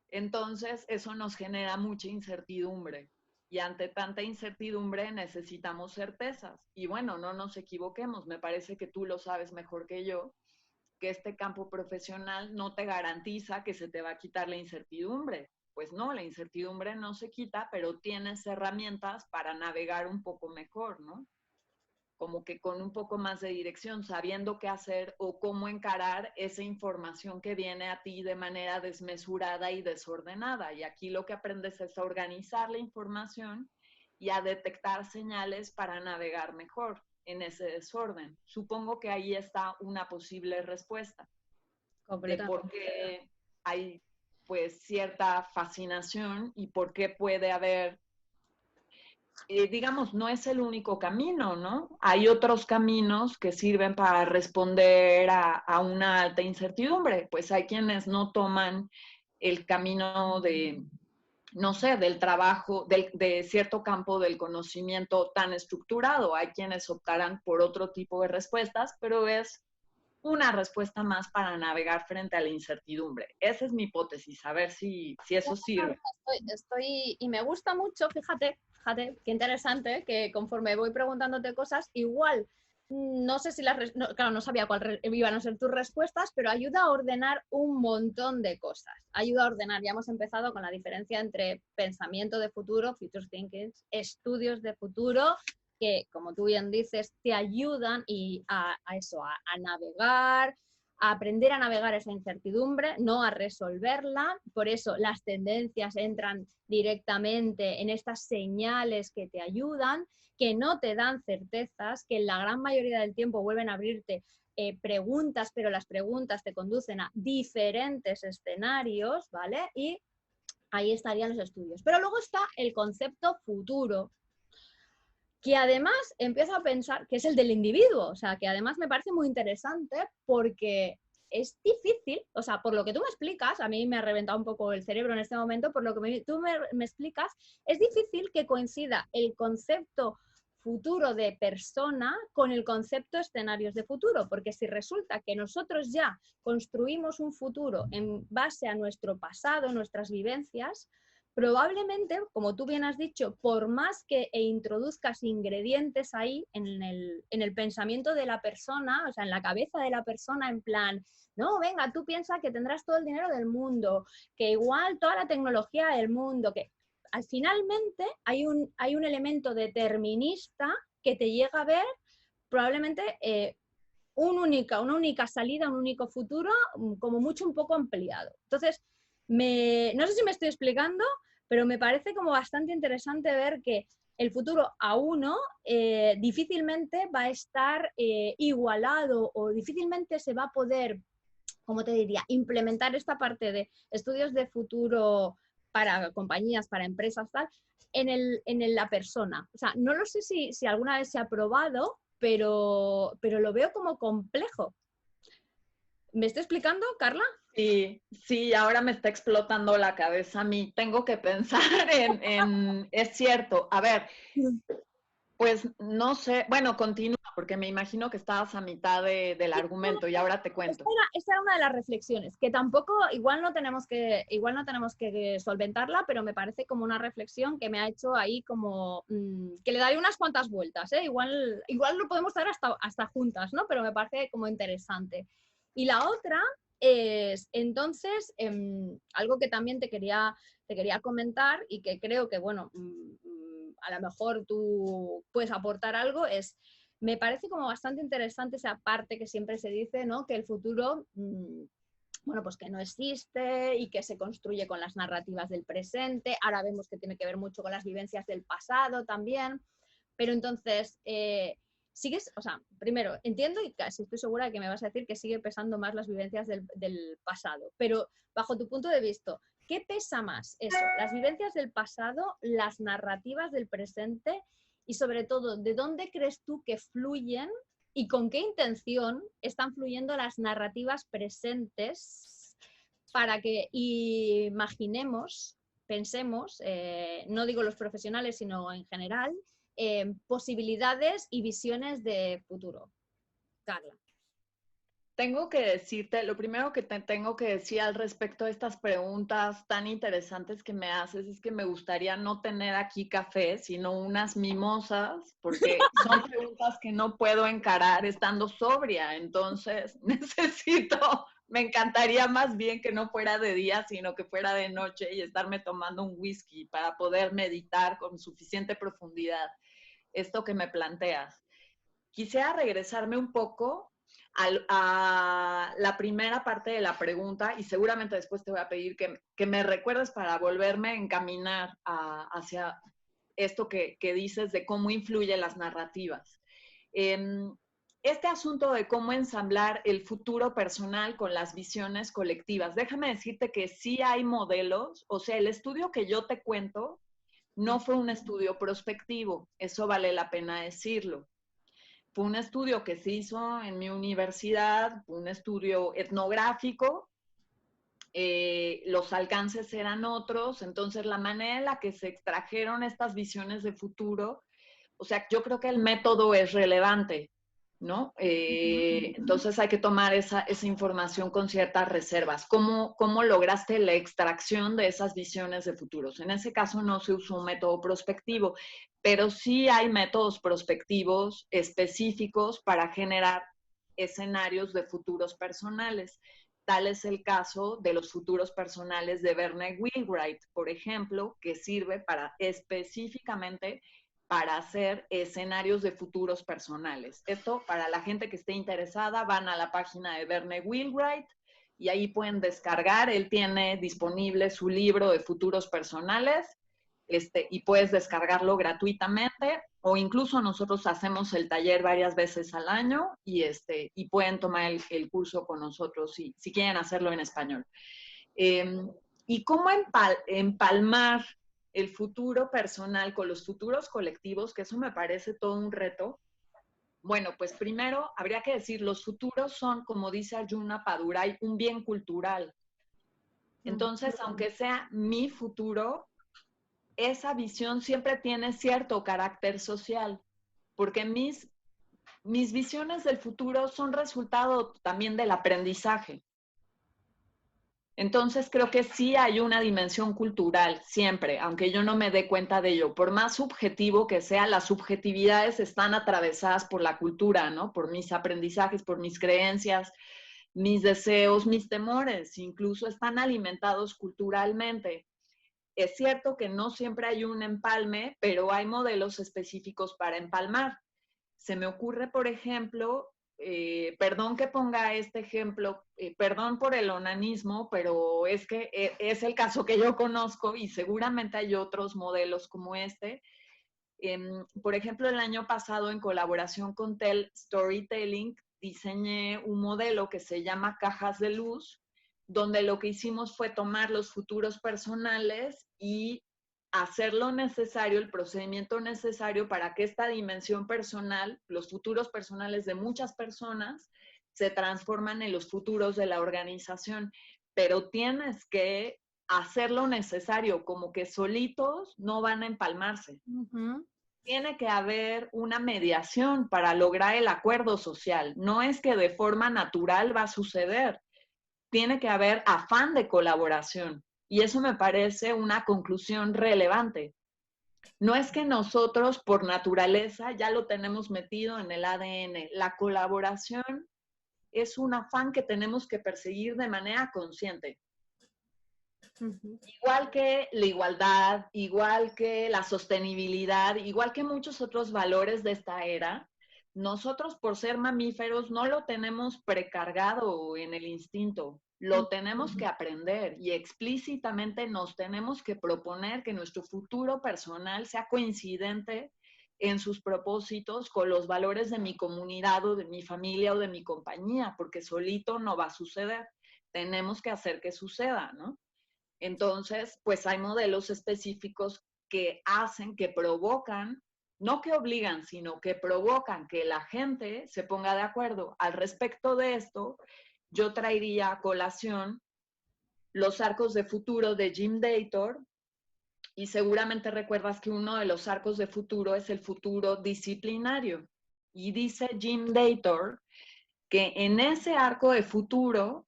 Entonces, eso nos genera mucha incertidumbre. Y ante tanta incertidumbre necesitamos certezas. Y bueno, no nos equivoquemos, me parece que tú lo sabes mejor que yo, que este campo profesional no te garantiza que se te va a quitar la incertidumbre. Pues no, la incertidumbre no se quita, pero tienes herramientas para navegar un poco mejor, ¿no? Como que con un poco más de dirección, sabiendo qué hacer o cómo encarar esa información que viene a ti de manera desmesurada y desordenada. Y aquí lo que aprendes es a organizar la información y a detectar señales para navegar mejor en ese desorden. Supongo que ahí está una posible respuesta de por qué hay pues cierta fascinación y por qué puede haber digamos, no es el único camino, ¿no? Hay otros caminos que sirven para responder a una alta incertidumbre. Pues hay quienes no toman el camino de, no sé, del trabajo, de cierto campo del conocimiento tan estructurado. Hay quienes optarán por otro tipo de respuestas, pero es una respuesta más para navegar frente a la incertidumbre. Esa es mi hipótesis, a ver si eso sirve. Y me gusta mucho, fíjate, qué interesante, que conforme voy preguntándote cosas, igual, no sé si claro, no sabía cuáles iban a ser tus respuestas, pero ayuda a ordenar un montón de cosas. Ayuda a ordenar, ya hemos empezado con la diferencia entre pensamiento de futuro, future thinking, estudios de futuro, que, como tú bien dices, te ayudan a eso, a navegar, a aprender a navegar esa incertidumbre, no a resolverla. Por eso las tendencias entran directamente en estas señales que te ayudan, que no te dan certezas, que en la gran mayoría del tiempo vuelven a abrirte preguntas, pero las preguntas te conducen a diferentes escenarios, ¿vale? Y ahí estarían los estudios. Pero luego está el concepto futuro, que además empiezo a pensar que es el del individuo, o sea, que además me parece muy interesante porque es difícil, o sea, por lo que tú me explicas, a mí me ha reventado un poco el cerebro en este momento, por lo que tú me explicas, es difícil que coincida el concepto futuro de persona con el concepto escenarios de futuro, porque si resulta que nosotros ya construimos un futuro en base a nuestro pasado, nuestras vivencias, probablemente, como tú bien has dicho, por más que introduzcas ingredientes ahí en el pensamiento de la persona, o sea, en la cabeza de la persona, en plan, no, venga, tú piensas que tendrás todo el dinero del mundo, que igual toda la tecnología del mundo, que finalmente hay un elemento determinista que te llega a ver probablemente una única salida, un único futuro, como mucho un poco ampliado. Entonces, no sé si me estoy explicando, pero me parece como bastante interesante ver que el futuro a uno difícilmente va a estar igualado o difícilmente se va a poder, ¿cómo te diría?, implementar esta parte de estudios de futuro para compañías, para empresas, tal, en la persona. O sea, no lo sé si alguna vez se ha probado, pero lo veo como complejo. ¿Me estoy explicando, Carla? Sí, ahora me está explotando la cabeza a mí. Tengo que pensar es cierto, a ver, Pues no sé, bueno, continúa, porque me imagino que estabas a mitad del argumento y ahora te cuento. Esta era una de las reflexiones, que tampoco, igual no tenemos que solventarla, pero me parece como una reflexión que me ha hecho ahí como, que le daré unas cuantas vueltas, ¿eh? Igual lo podemos dar hasta juntas, ¿no? Pero me parece como interesante. Y la otra es, entonces, algo que también te quería comentar y que creo que, bueno, a lo mejor tú puedes aportar algo, es, me parece como bastante interesante esa parte que siempre se dice, ¿no? Que el futuro, bueno, pues que no existe y que se construye con las narrativas del presente. Ahora vemos que tiene que ver mucho con las vivencias del pasado también. Pero entonces, sigues, o sea, primero, entiendo y casi estoy segura de que me vas a decir que sigue pesando más las vivencias del pasado. Pero bajo tu punto de vista, ¿qué pesa más eso? ¿Las vivencias del pasado, las narrativas del presente? Y sobre todo, ¿de dónde crees tú que fluyen y con qué intención están fluyendo las narrativas presentes para que imaginemos, pensemos, no digo los profesionales, sino en general, posibilidades y visiones de futuro? Carla. Tengo que decirte, lo primero que te tengo que decir al respecto de estas preguntas tan interesantes que me haces es que me gustaría no tener aquí café, sino unas mimosas, porque son preguntas que no puedo encarar estando sobria. Entonces, me encantaría más bien que no fuera de día, sino que fuera de noche y estarme tomando un whisky para poder meditar con suficiente profundidad esto que me planteas. Quisiera regresarme un poco a la primera parte de la pregunta y seguramente después te voy a pedir que me recuerdes para volverme a encaminar hacia esto que dices de cómo influyen las narrativas. Este asunto de cómo ensamblar el futuro personal con las visiones colectivas, déjame decirte que sí hay modelos, o sea, el estudio que yo te cuento no fue un estudio prospectivo, eso vale la pena decirlo. Fue un estudio que se hizo en mi universidad, un estudio etnográfico, los alcances eran otros, entonces la manera en la que se extrajeron estas visiones de futuro, o sea, yo creo que el método es relevante, ¿no? Entonces hay que tomar esa información con ciertas reservas. ¿Cómo lograste la extracción de esas visiones de futuros? En ese caso no se usó un método prospectivo, pero sí hay métodos prospectivos específicos para generar escenarios de futuros personales. Tal es el caso de los futuros personales de Verne Wheelwright, por ejemplo, que sirve para específicamente para hacer escenarios de futuros personales. Esto, para la gente que esté interesada, van a la página de Verne Wheelwright y ahí pueden descargar. Él tiene disponible su libro de futuros personales y puedes descargarlo gratuitamente o incluso nosotros hacemos el taller varias veces al año y pueden tomar el curso con nosotros si quieren hacerlo en español. ¿Y cómo empalmar el futuro personal con los futuros colectivos? Que eso me parece todo un reto. Bueno, pues primero habría que decir, los futuros son, como dice Arjuna Padurai, un bien cultural. Entonces, aunque sea mi futuro, esa visión siempre tiene cierto carácter social, porque mis visiones del futuro son resultado también del aprendizaje. Entonces creo que sí hay una dimensión cultural, siempre, aunque yo no me dé cuenta de ello. Por más subjetivo que sea, las subjetividades están atravesadas por la cultura, ¿no? Por mis aprendizajes, por mis creencias, mis deseos, mis temores, incluso están alimentados culturalmente. Es cierto que no siempre hay un empalme, pero hay modelos específicos para empalmar. Se me ocurre, por ejemplo, perdón que ponga este ejemplo, perdón por el onanismo, pero es que es el caso que yo conozco y seguramente hay otros modelos como este. Por ejemplo, el año pasado, en colaboración con Tell Storytelling, diseñé un modelo que se llama Cajas de Luz, donde lo que hicimos fue tomar los futuros personales y hacer lo necesario, el procedimiento necesario para que esta dimensión personal, los futuros personales de muchas personas, se transforman en los futuros de la organización. Pero tienes que hacer lo necesario, como que solitos no van a empalmarse. Uh-huh. tiene que haber una mediación para lograr el acuerdo social. No es que de forma natural va a suceder. Tiene que haber afán de colaboración. Y eso me parece una conclusión relevante. No es que nosotros por naturaleza ya lo tenemos metido en el ADN. La colaboración es un afán que tenemos que perseguir de manera consciente. Igual que la igualdad, igual que la sostenibilidad, igual que muchos otros valores de esta era, nosotros por ser mamíferos no lo tenemos precargado en el instinto, lo tenemos que aprender y explícitamente nos tenemos que proponer que nuestro futuro personal sea coincidente en sus propósitos con los valores de mi comunidad o de mi familia o de mi compañía, porque solito no va a suceder. Tenemos que hacer que suceda, ¿no? Entonces, pues hay modelos específicos que hacen, que provocan, no que obligan, sino que provocan que la gente se ponga de acuerdo. Al respecto de esto, yo traería a colación los arcos de futuro de Jim Dator, y seguramente recuerdas que uno de los arcos de futuro es el futuro disciplinario. Y dice Jim Dator que en ese arco de futuro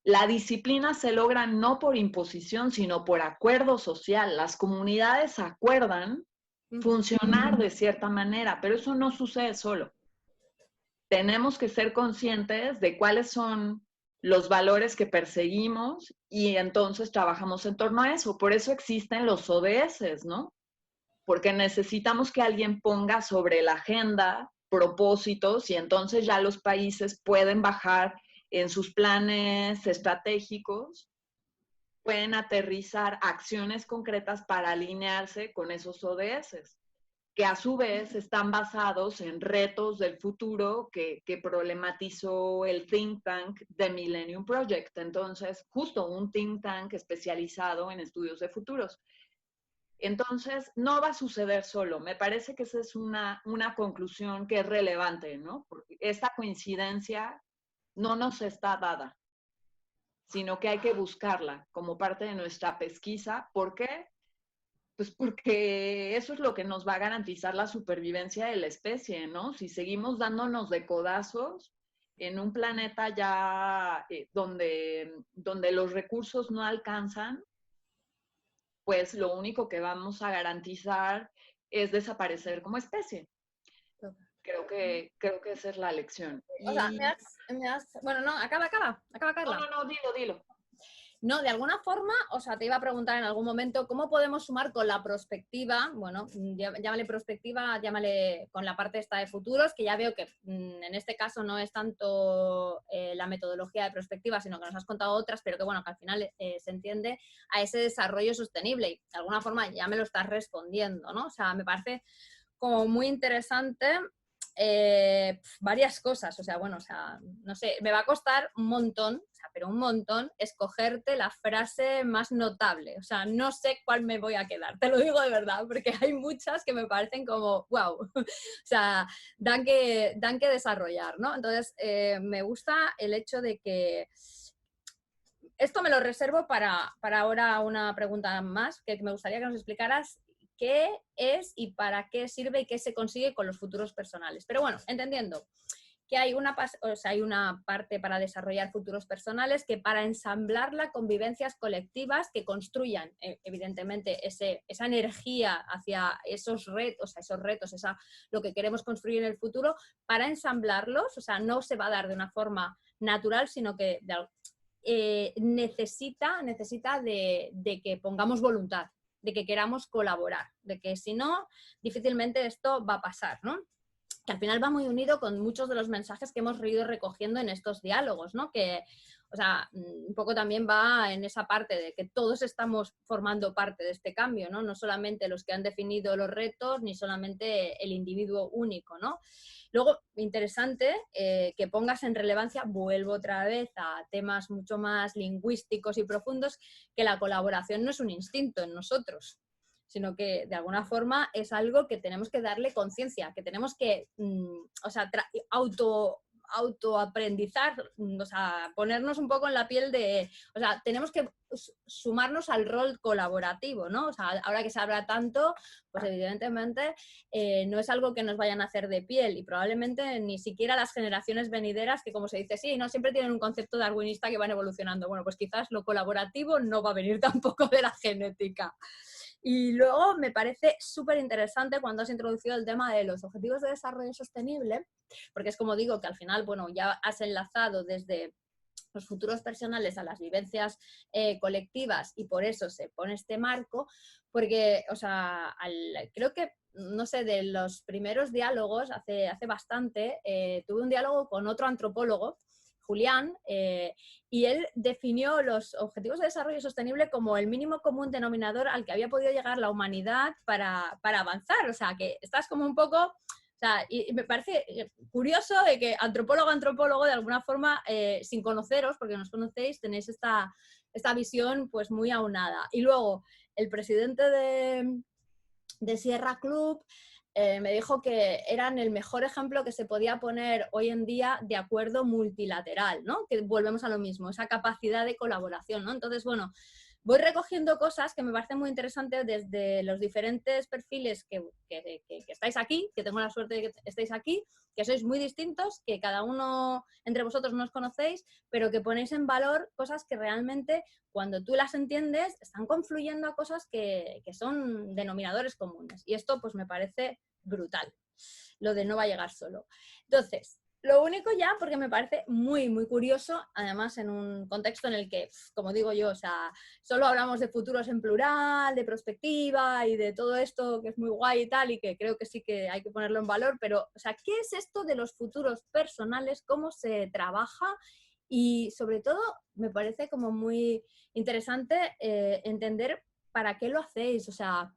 la disciplina se logra no por imposición, sino por acuerdo social. Las comunidades acuerdan funcionar de cierta manera, pero eso no sucede solo. Tenemos que ser conscientes de cuáles son los valores que perseguimos y entonces trabajamos en torno a eso. Por eso existen los ODS, ¿no? Porque necesitamos que alguien ponga sobre la agenda propósitos y entonces ya los países pueden bajar en sus planes estratégicos, pueden aterrizar acciones concretas para alinearse con esos ODS, que a su vez están basados en retos del futuro que problematizó el think tank de Millennium Project. Entonces, justo un think tank especializado en estudios de futuros. Entonces, no va a suceder solo. Me parece que esa es una conclusión que es relevante, ¿no? Porque esta coincidencia no nos está dada, sino que hay que buscarla como parte de nuestra pesquisa. ¿Por qué? Pues porque eso es lo que nos va a garantizar la supervivencia de la especie, ¿no? Si seguimos dándonos de codazos en un planeta ya donde los recursos no alcanzan, pues lo único que vamos a garantizar es desaparecer como especie. Creo que esa es la lección. O sea, bueno, no, acaba, Carla. No, dilo. No, de alguna forma, o sea, te iba a preguntar en algún momento cómo podemos sumar con la prospectiva, bueno, llámale prospectiva, llámale con la parte esta de futuros, que ya veo que en este caso no es tanto la metodología de prospectiva, sino que nos has contado otras, pero que bueno, que al final se entiende a ese desarrollo sostenible y de alguna forma ya me lo estás respondiendo, ¿no? O sea, me parece como muy interesante varias cosas, o sea, bueno, o sea, no sé, me va a costar un montón, o sea, pero un montón, escogerte la frase más notable, o sea, no sé cuál me voy a quedar, te lo digo de verdad, porque hay muchas que me parecen como, wow, o sea, dan que desarrollar, ¿no? Entonces, me gusta el hecho de que esto me lo reservo para ahora una pregunta más, que me gustaría que nos explicaras qué es y para qué sirve y qué se consigue con los futuros personales. Pero bueno, entendiendo que hay una parte para desarrollar futuros personales que para ensamblarla con vivencias colectivas que construyan, evidentemente, esa energía hacia esos retos, lo que queremos construir en el futuro, para ensamblarlos, o sea, no se va a dar de una forma natural, sino que necesita de que pongamos voluntad, de que queramos colaborar, de que si no, difícilmente esto va a pasar, ¿no? Que al final va muy unido con muchos de los mensajes que hemos ido recogiendo en estos diálogos, ¿no? Que, o sea, un poco también va en esa parte de que todos estamos formando parte de este cambio, ¿no? No solamente los que han definido los retos, ni solamente el individuo único, ¿no? Luego, interesante que pongas en relevancia, vuelvo otra vez a temas mucho más lingüísticos y profundos, que la colaboración no es un instinto en nosotros, sino que de alguna forma es algo que tenemos que darle conciencia, que tenemos que autoaprendizar, o sea, ponernos un poco en la piel de, o sea, tenemos que sumarnos al rol colaborativo, ¿no? O sea, ahora que se habla tanto, pues evidentemente no es algo que nos vayan a hacer de piel y probablemente ni siquiera las generaciones venideras, que como se dice, sí, no siempre tienen un concepto darwinista que van evolucionando. Bueno, pues quizás lo colaborativo no va a venir tampoco de la genética. Y luego me parece súper interesante cuando has introducido el tema de los objetivos de desarrollo sostenible, porque es como digo que al final, bueno, ya has enlazado desde los futuros personales a las vivencias colectivas y por eso se pone este marco, porque, o sea, creo que, no sé, de los primeros diálogos, hace bastante, tuve un diálogo con otro antropólogo, Julián, y él definió los objetivos de desarrollo sostenible como el mínimo común denominador al que había podido llegar la humanidad para avanzar. O sea, que estás como un poco... O sea, y me parece curioso de que antropólogo, de alguna forma, sin conoceros, porque no os conocéis, tenéis esta visión pues muy aunada. Y luego, el presidente de Sierra Club me dijo que eran el mejor ejemplo que se podía poner hoy en día de acuerdo multilateral, ¿no? Que volvemos a lo mismo, esa capacidad de colaboración, ¿no? Entonces, bueno, voy recogiendo cosas que me parecen muy interesantes desde los diferentes perfiles que estáis aquí, que tengo la suerte de que estéis aquí, que sois muy distintos, que cada uno entre vosotros no os conocéis, pero que ponéis en valor cosas que realmente, cuando tú las entiendes, están confluyendo a cosas que son denominadores comunes. Y esto pues me parece brutal, lo de no va a llegar solo. Entonces, lo único ya, porque me parece muy, muy curioso, además en un contexto en el que, como digo yo, o sea, solo hablamos de futuros en plural, de perspectiva y de todo esto que es muy guay y tal, y que creo que sí que hay que ponerlo en valor, pero, o sea, ¿qué es esto de los futuros personales? ¿Cómo se trabaja? Y sobre todo, me parece como muy interesante entender para qué lo hacéis, o sea,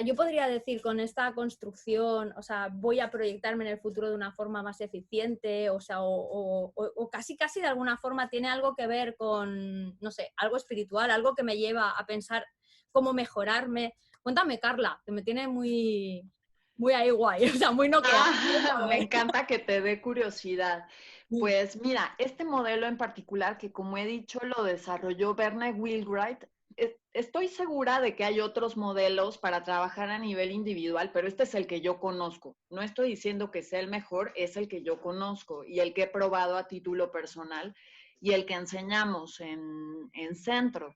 yo podría decir con esta construcción, o sea, voy a proyectarme en el futuro de una forma más eficiente, o sea, o casi de alguna forma tiene algo que ver con, no sé, algo espiritual, algo que me lleva a pensar cómo mejorarme. Cuéntame, Carla, que me tiene muy, muy ahí guay, o sea, muy noqueada. Me encanta que te dé curiosidad. Pues mira, este modelo en particular que como he dicho lo desarrolló Verne Wheelwright, estoy segura de que hay otros modelos para trabajar a nivel individual, pero este es el que yo conozco. No estoy diciendo que sea el mejor, es el que yo conozco y el que he probado a título personal y el que enseñamos en centro.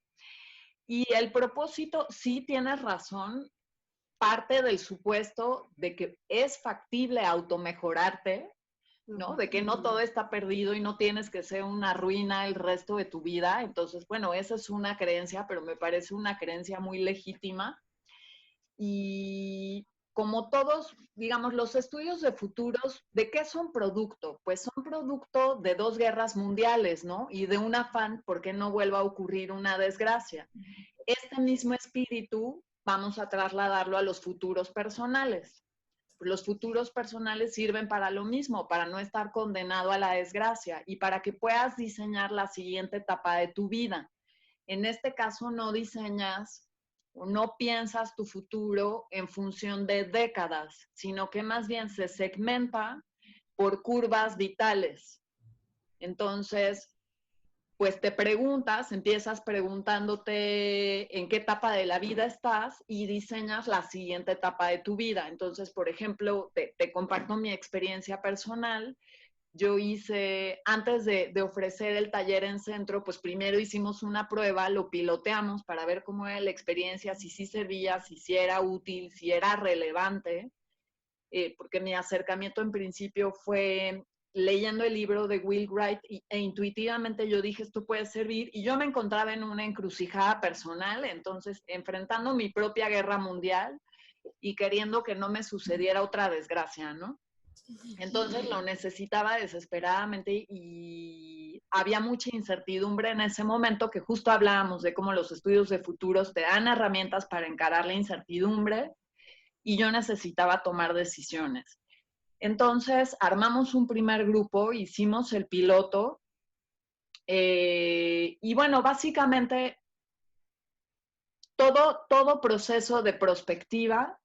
Y el propósito, sí tienes razón, parte del supuesto de que es factible automejorarte, ¿no? De que no todo está perdido y no tienes que ser una ruina el resto de tu vida. Entonces, bueno, esa es una creencia, pero me parece una creencia muy legítima. Y como todos, digamos, los estudios de futuros, ¿de qué son producto? Pues son producto de 2 guerras mundiales, ¿no? Y de un afán porque no vuelva a ocurrir una desgracia. Este mismo espíritu vamos a trasladarlo a los futuros personales. Los futuros personales sirven para lo mismo, para no estar condenado a la desgracia y para que puedas diseñar la siguiente etapa de tu vida. En este caso no diseñas o no piensas tu futuro en función de décadas, sino que más bien se segmenta por curvas vitales. Entonces, pues te preguntas, empiezas preguntándote en qué etapa de la vida estás y diseñas la siguiente etapa de tu vida. Entonces, por ejemplo, te comparto mi experiencia personal. Yo hice, antes de ofrecer el taller en centro, pues primero hicimos una prueba, lo piloteamos para ver cómo era la experiencia, si sí servía, si sí era útil, si era relevante, porque mi acercamiento en principio fue leyendo el libro de Will Wright e intuitivamente yo dije, esto puede servir, y yo me encontraba en una encrucijada personal, entonces enfrentando mi propia guerra mundial y queriendo que no me sucediera otra desgracia, ¿no? Entonces lo necesitaba desesperadamente y había mucha incertidumbre en ese momento, que justo hablábamos de cómo los estudios de futuros te dan herramientas para encarar la incertidumbre, y yo necesitaba tomar decisiones. Entonces armamos un primer grupo, hicimos el piloto y bueno, básicamente todo proceso de prospectiva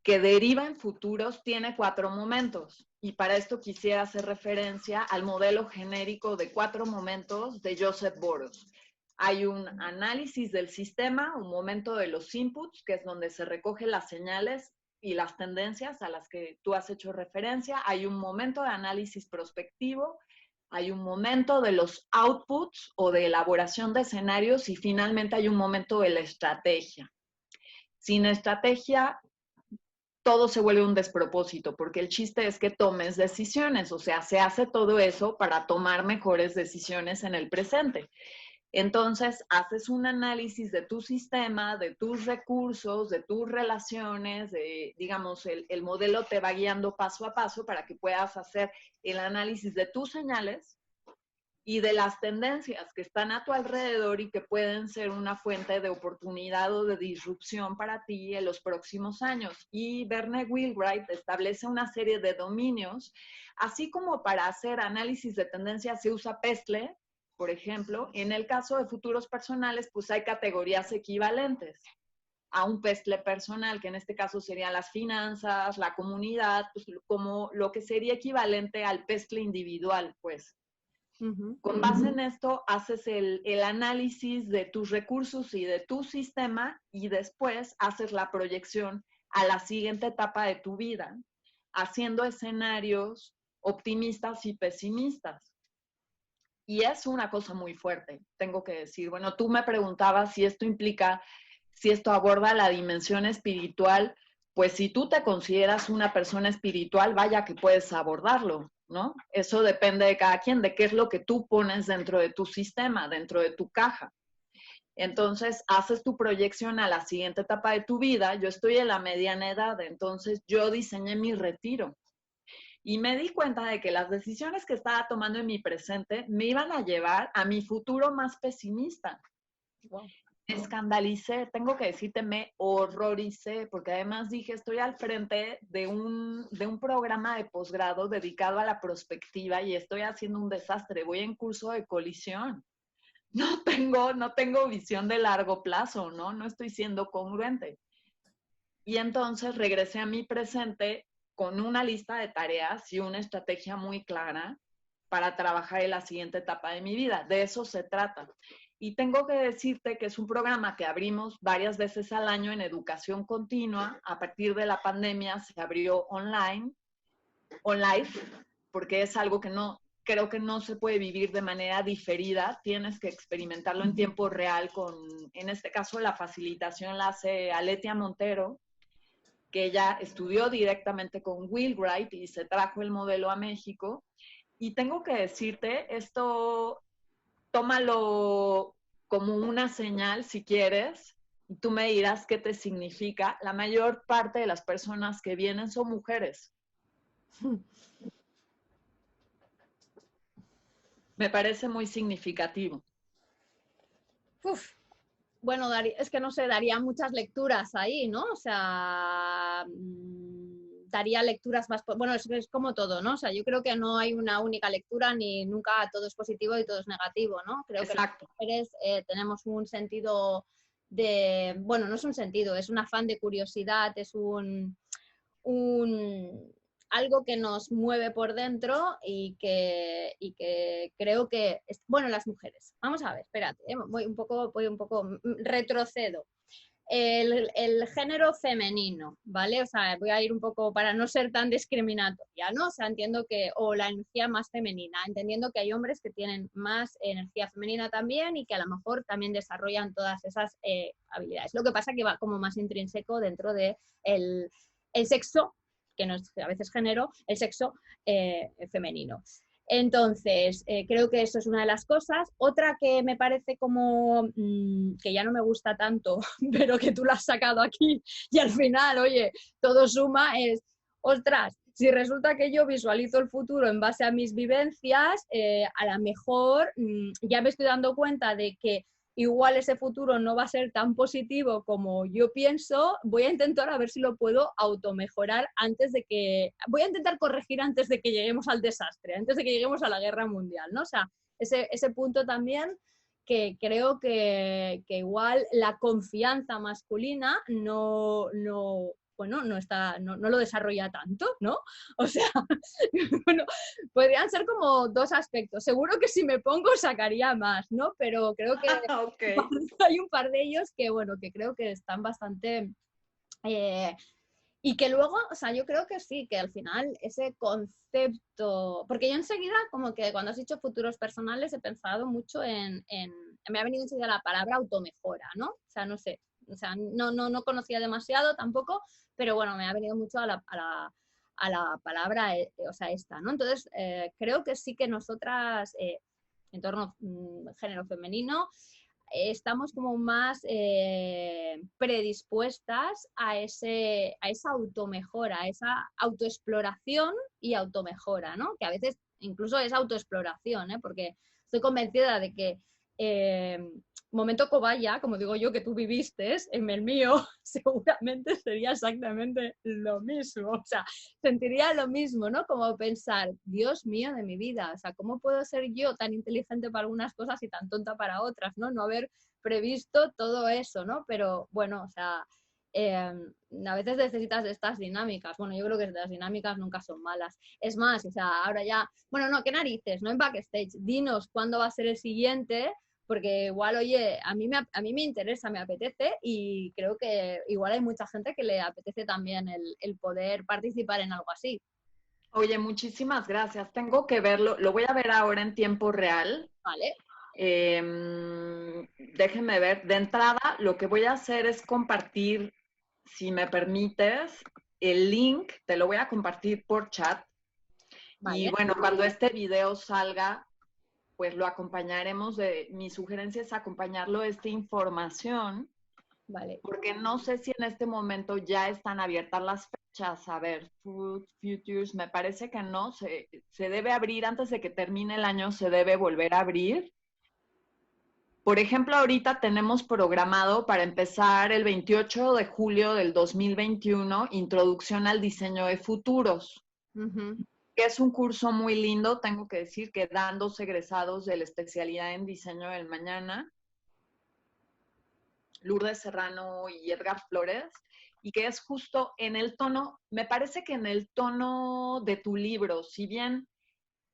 que deriva en futuros tiene 4 momentos. y para esto quisiera hacer referencia al modelo genérico de 4 momentos de Joseph Boros. Hay un análisis del sistema, un momento de los inputs, que es donde se recogen las señales y las tendencias a las que tú has hecho referencia. Hay un momento de análisis prospectivo, hay un momento de los outputs o de elaboración de escenarios y finalmente hay un momento de la estrategia. Sin estrategia, todo se vuelve un despropósito, porque el chiste es que tomes decisiones, o sea, se hace todo eso para tomar mejores decisiones en el presente. Entonces, haces un análisis de tu sistema, de tus recursos, de tus relaciones, digamos, el modelo te va guiando paso a paso para que puedas hacer el análisis de tus señales y de las tendencias que están a tu alrededor y que pueden ser una fuente de oportunidad o de disrupción para ti en los próximos años. Y Verne Wheelwright establece una serie de dominios, así como para hacer análisis de tendencias se usa PESTLE, por ejemplo. En el caso de futuros personales, pues hay categorías equivalentes a un PESTLE personal, que en este caso serían las finanzas, la comunidad, pues como lo que sería equivalente al PESTLE individual, pues. Con base en esto, haces el análisis de tus recursos y de tu sistema y después haces la proyección a la siguiente etapa de tu vida, haciendo escenarios optimistas y pesimistas. Y es una cosa muy fuerte, tengo que decir. Bueno, tú me preguntabas si esto implica, si esto aborda la dimensión espiritual. Pues si tú te consideras una persona espiritual, vaya que puedes abordarlo, ¿no? Eso depende de cada quien, de qué es lo que tú pones dentro de tu sistema, dentro de tu caja. Entonces, haces tu proyección a la siguiente etapa de tu vida. Yo estoy en la mediana edad, entonces yo diseñé mi retiro. Y me di cuenta de que las decisiones que estaba tomando en mi presente me iban a llevar a mi futuro más pesimista. Wow. Me escandalicé, tengo que decirte, me horroricé, porque además dije, estoy al frente de un programa de posgrado dedicado a la prospectiva y estoy haciendo un desastre, voy en curso de colisión. No tengo visión de largo plazo, ¿no? No estoy siendo congruente. Y entonces regresé a mi presente con una lista de tareas y una estrategia muy clara para trabajar en la siguiente etapa de mi vida. De eso se trata. Y tengo que decirte que es un programa que abrimos varias veces al año en educación continua. A partir de la pandemia se abrió online, porque es algo que creo que no se puede vivir de manera diferida. Tienes que experimentarlo en tiempo real en este caso, la facilitación la hace Aletia Montero, que ella estudió directamente con Wheelwright y se trajo el modelo a México. Y tengo que decirte, esto tómalo como una señal si quieres, y tú me dirás qué te significa. La mayor parte de las personas que vienen son mujeres. Me parece muy significativo. Uf. Bueno, es que no sé, daría muchas lecturas ahí, ¿no? O sea, daría lecturas más... Bueno, es como todo, ¿no? O sea, yo creo que no hay una única lectura ni nunca todo es positivo y todo es negativo, ¿no? Creo Exacto. que las mujeres tenemos un sentido de... Bueno, no es un sentido, es un afán de curiosidad, es algo que nos mueve por dentro y que creo que, bueno, las mujeres, vamos a ver, espérate, voy un poco, retrocedo. El género femenino, ¿vale? O sea, voy a ir un poco para no ser tan discriminatoria, ¿no? O sea, entiendo que, o la energía más femenina, entendiendo que hay hombres que tienen más energía femenina también y que a lo mejor también desarrollan todas esas habilidades. Lo que pasa que va como más intrínseco dentro de el sexo, que no es a veces género, el sexo femenino. Entonces, creo que eso es una de las cosas. Otra que me parece como que ya no me gusta tanto, pero que tú la has sacado aquí y al final, oye, todo suma, es, ostras, si resulta que yo visualizo el futuro en base a mis vivencias, a lo mejor ya me estoy dando cuenta de que igual ese futuro no va a ser tan positivo como yo pienso, voy a intentar a ver si lo puedo automejorar voy a intentar corregir antes de que lleguemos al desastre, antes de que lleguemos a la guerra mundial, ¿no? O sea, ese punto también que creo que igual la confianza masculina no bueno, no lo desarrolla tanto, ¿no? O sea, bueno, podrían ser como dos aspectos. Seguro que si me pongo sacaría más, ¿no? Pero creo que Okay. hay un par de ellos que, bueno, que creo que están bastante... y que luego, o sea, yo creo que sí, que al final ese concepto, porque yo enseguida, como que cuando has dicho futuros personales, he pensado mucho me ha venido enseguida la palabra automejora, ¿no? O sea, no sé, o sea, no conocía demasiado tampoco, pero bueno, me ha venido mucho a la palabra, o sea, esta, ¿no? Entonces, creo que sí que nosotras, en torno género femenino, estamos como más predispuestas a esa automejora, a esa autoexploración y automejora, ¿no? Que a veces incluso es autoexploración, ¿eh? Porque estoy convencida de que momento cobaya, como digo yo, que tú viviste, en el mío, seguramente sería exactamente lo mismo. O sea, sentiría lo mismo, ¿no? Como pensar, Dios mío de mi vida, o sea, ¿cómo puedo ser yo tan inteligente para algunas cosas y tan tonta para otras, ¿no? No haber previsto todo eso, ¿no? Pero bueno, o sea, a veces necesitas de estas dinámicas. Bueno, yo creo que las dinámicas nunca son malas. Es más, o sea, ahora ya, bueno, no, qué narices, no en backstage, dinos cuándo va a ser el siguiente, porque igual, oye, a mí me interesa, me apetece y creo que igual hay mucha gente que le apetece también el poder participar en algo así. Oye, muchísimas gracias. Tengo que verlo, lo voy a ver ahora en tiempo real. Vale, Déjenme ver. De entrada, lo que voy a hacer es compartir, si me permites, el link. Te lo voy a compartir por chat. Y vale, bueno, cuando este video salga, pues lo acompañaremos mi sugerencia es acompañarlo de esta información, vale. porque no sé si en este momento ya están abiertas las fechas. A ver, Food Futures, me parece que no, se debe abrir antes de que termine el año, se debe volver a abrir. Por ejemplo, ahorita tenemos programado para empezar el 28 de julio del 2021, Introducción al Diseño de Futuros, Uh-huh. que es un curso muy lindo, tengo que decir, que dan 2 egresados de la especialidad en Diseño del Mañana, Lourdes Serrano y Edgar Flores, y que es justo en el tono, me parece que en el tono de tu libro, si bien,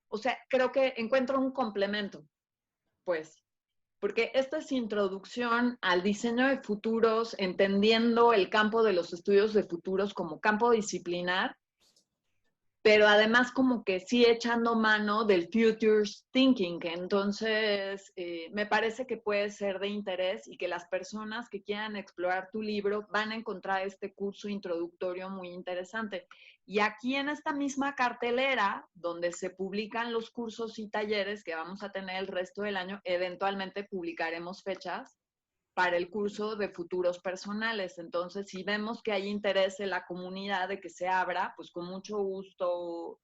o sea, creo que encuentro un complemento, pues, porque esta es introducción al diseño de futuros, entendiendo el campo de los estudios de futuros como campo disciplinar, pero además como que sí echando mano del futures thinking. Entonces, me parece que puede ser de interés y que las personas que quieran explorar tu libro van a encontrar este curso introductorio muy interesante. Y aquí en esta misma cartelera, donde se publican los cursos y talleres que vamos a tener el resto del año, eventualmente publicaremos fechas para el curso de futuros personales. Entonces, si vemos que hay interés en la comunidad de que se abra, pues con mucho gusto,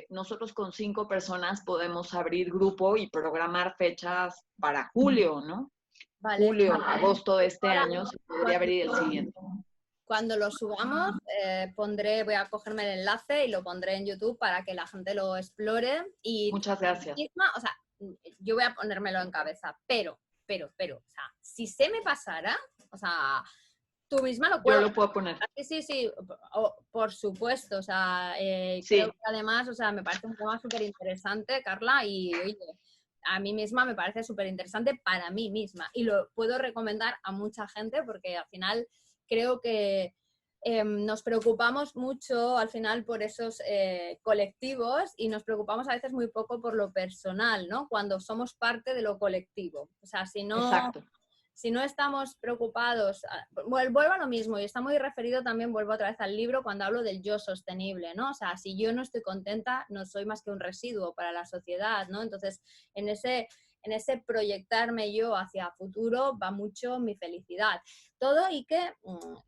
nosotros con 5 personas podemos abrir grupo y programar fechas para julio, ¿no? Vale. Julio, agosto de este Ahora, año se podría cuando, abrir el siguiente. cuando lo subamos, voy a cogerme el enlace y lo pondré en YouTube para que la gente lo explore. Y Muchas gracias. misma, o sea, yo voy a ponérmelo en cabeza, pero, o sea, si se me pasara, o sea, tú misma lo Yo puedes. lo puedo poner. Sí, por supuesto, o sea, creo Sí. que además, o sea, me parece un tema súper interesante, Carla, y oye, a mí misma me parece súper interesante para mí misma y lo puedo recomendar a mucha gente porque al final creo que nos preocupamos mucho al final por esos colectivos y nos preocupamos a veces muy poco por lo personal, ¿no? Cuando somos parte de lo colectivo. O sea, Exacto. si no estamos preocupados, vuelvo a lo mismo y está muy referido también, vuelvo otra vez al libro cuando hablo del yo sostenible, ¿no? O sea, si yo no estoy contenta, no soy más que un residuo para la sociedad, ¿no? Entonces, en ese proyectarme yo hacia futuro va mucho mi felicidad. Todo y que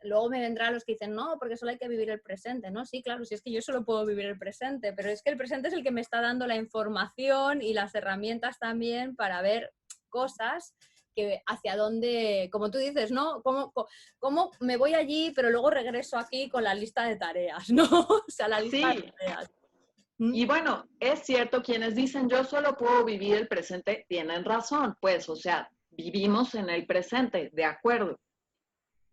luego me vendrán los que dicen, no, porque solo hay que vivir el presente, ¿no? Sí, claro, si es que yo solo puedo vivir el presente, pero es que el presente es el que me está dando la información y las herramientas también para ver cosas que hacia dónde, como tú dices, ¿no? ¿Cómo me voy allí, pero luego regreso aquí con la lista de tareas, ¿no? O sea, la lista de tareas. Y bueno, es cierto, quienes dicen yo solo puedo vivir el presente, tienen razón, pues, o sea, vivimos en el presente, de acuerdo.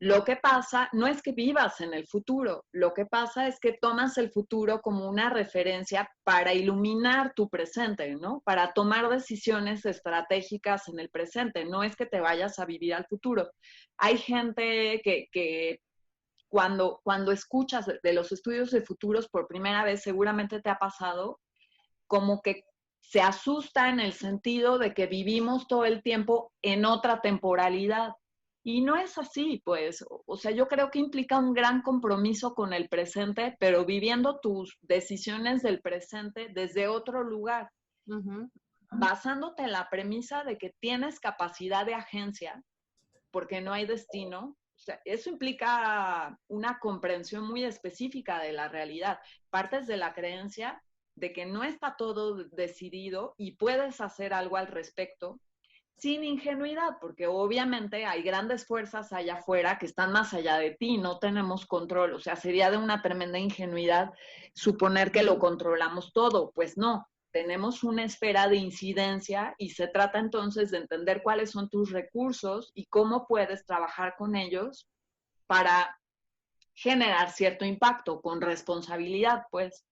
Lo que pasa no es que vivas en el futuro, lo que pasa es que tomas el futuro como una referencia para iluminar tu presente, ¿no? Para tomar decisiones estratégicas en el presente, no es que te vayas a vivir al futuro. Hay gente que cuando escuchas de los estudios de futuros por primera vez, seguramente te ha pasado como que se asusta en el sentido de que vivimos todo el tiempo en otra temporalidad. Y no es así, pues. O sea, yo creo que implica un gran compromiso con el presente, pero viviendo tus decisiones del presente desde otro lugar, basándote en la premisa de que tienes capacidad de agencia, porque no hay destino. O sea, eso implica una comprensión muy específica de la realidad. Partes de la creencia de que no está todo decidido y puedes hacer algo al respecto sin ingenuidad, porque obviamente hay grandes fuerzas allá afuera que están más allá de ti, no tenemos control. O sea, sería de una tremenda ingenuidad suponer que lo controlamos todo. Pues no, tenemos una esfera de incidencia y se trata entonces de entender cuáles son tus recursos y cómo puedes trabajar con ellos para generar cierto impacto con responsabilidad, pues.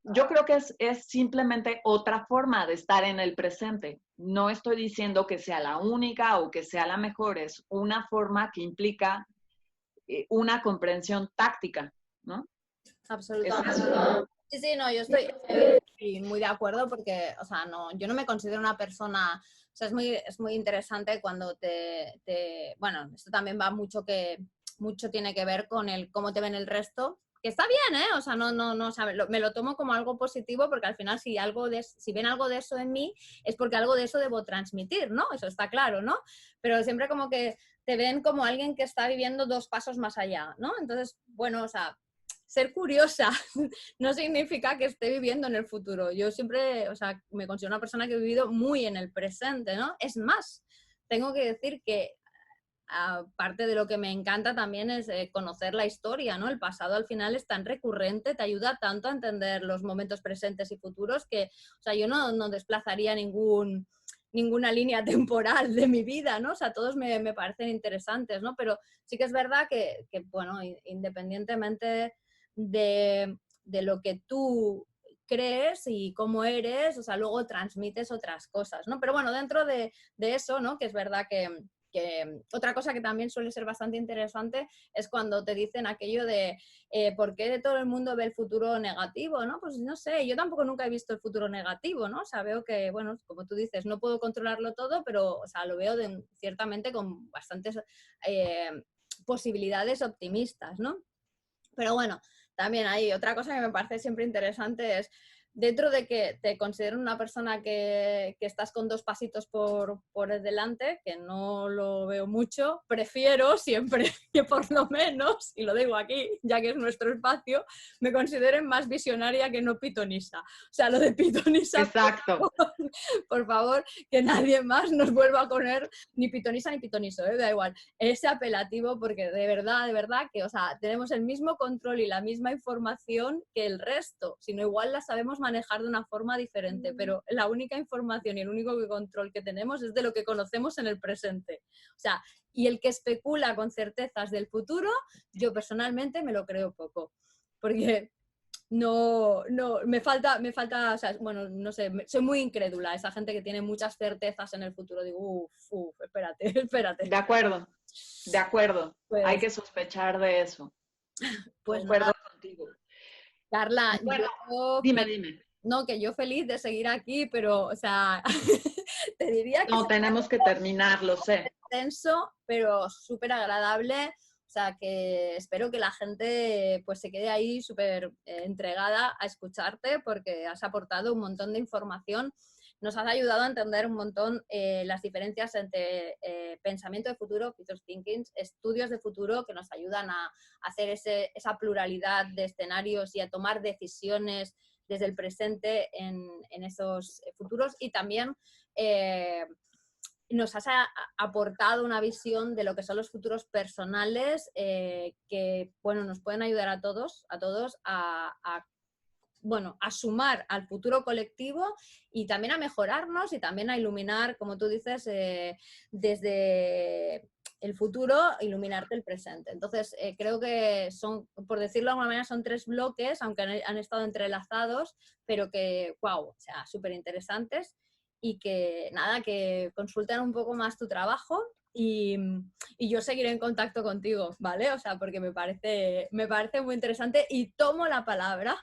Yo creo que es simplemente otra forma de estar en el presente. No estoy diciendo que sea la única o que sea la mejor, es una forma que implica una comprensión táctica, ¿no? Absolutamente. Sí, sí, no, yo estoy muy de acuerdo porque, o sea, no, yo no me considero una persona, o sea, es muy interesante cuando bueno, esto también va mucho tiene que ver con el cómo te ven el resto, que está bien, ¿eh? O sea, no, ¿sabes? Me lo tomo como algo positivo porque al final si ven algo de eso en mí es porque algo de eso debo transmitir, ¿no? Eso está claro, ¿no? Pero siempre como que te ven como alguien que está viviendo 2 pasos más allá, ¿no? Entonces, bueno, o sea, ser curiosa no significa que esté viviendo en el futuro. Yo siempre, o sea, me considero una persona que he vivido muy en el presente, ¿no? Es más, tengo que decir que aparte de lo que me encanta también es conocer la historia, ¿no? El pasado al final es tan recurrente, te ayuda tanto a entender los momentos presentes y futuros que, o sea, yo no desplazaría ninguna línea temporal de mi vida, ¿no? O sea, todos me parecen interesantes, ¿no? Pero sí que es verdad que bueno, independientemente de lo que tú crees y cómo eres, o sea, luego transmites otras cosas, ¿no? Pero bueno, dentro de eso, ¿no? Que es verdad que otra cosa que también suele ser bastante interesante es cuando te dicen aquello de ¿por qué todo el mundo ve el futuro negativo? ¿No? Pues no sé, yo tampoco nunca he visto el futuro negativo, ¿no? O sea, veo que, bueno, como tú dices, no puedo controlarlo todo, pero, o sea, lo veo ciertamente con bastantes posibilidades optimistas, ¿no? Pero bueno, también hay otra cosa que me parece siempre interesante es, dentro de que te considero una persona que estás con 2 pasitos por el delante, que no lo veo mucho, prefiero siempre que por lo menos, y lo digo aquí, ya que es nuestro espacio, me consideren más visionaria que no pitonisa. O sea, lo de pitonisa, Exacto. por favor, que nadie más nos vuelva a poner ni pitonisa ni pitoniso, da igual, ese apelativo, porque de verdad que, o sea, tenemos el mismo control y la misma información que el resto, sino igual la sabemos manejar de una forma diferente, pero la única información y el único control que tenemos es de lo que conocemos en el presente. O sea, y el que especula con certezas del futuro, yo personalmente me lo creo poco, porque me falta, o sea, bueno, no sé, soy muy incrédula, esa gente que tiene muchas certezas en el futuro, digo, espérate, espérate. De acuerdo, de acuerdo. Pues, Hay que sospechar de eso. pues Concuerdo nada, contigo. Carla, Bueno, yo, dime. no, que yo feliz de seguir aquí, pero, o sea, te diría que No, tenemos que terminar, lo sé. tenso, pero súper agradable. O sea, que espero que la gente pues se quede ahí súper entregada a escucharte porque has aportado un montón de información. Nos has ayudado a entender un montón las diferencias entre pensamiento de futuro, future thinking, estudios de futuro que nos ayudan a hacer esa pluralidad de escenarios y a tomar decisiones desde el presente en esos futuros y también nos has aportado una visión de lo que son los futuros personales que, bueno, nos pueden ayudar a todos bueno, a sumar al futuro colectivo y también a mejorarnos y también a iluminar, como tú dices, desde el futuro, iluminarte el presente. Entonces, creo que son, por decirlo de alguna manera, son 3 bloques, aunque han estado entrelazados, pero que, wow, o sea, súper interesantes y que, nada, que consulten un poco más tu trabajo y yo seguiré en contacto contigo, ¿vale? O sea, porque me parece muy interesante y tomo la palabra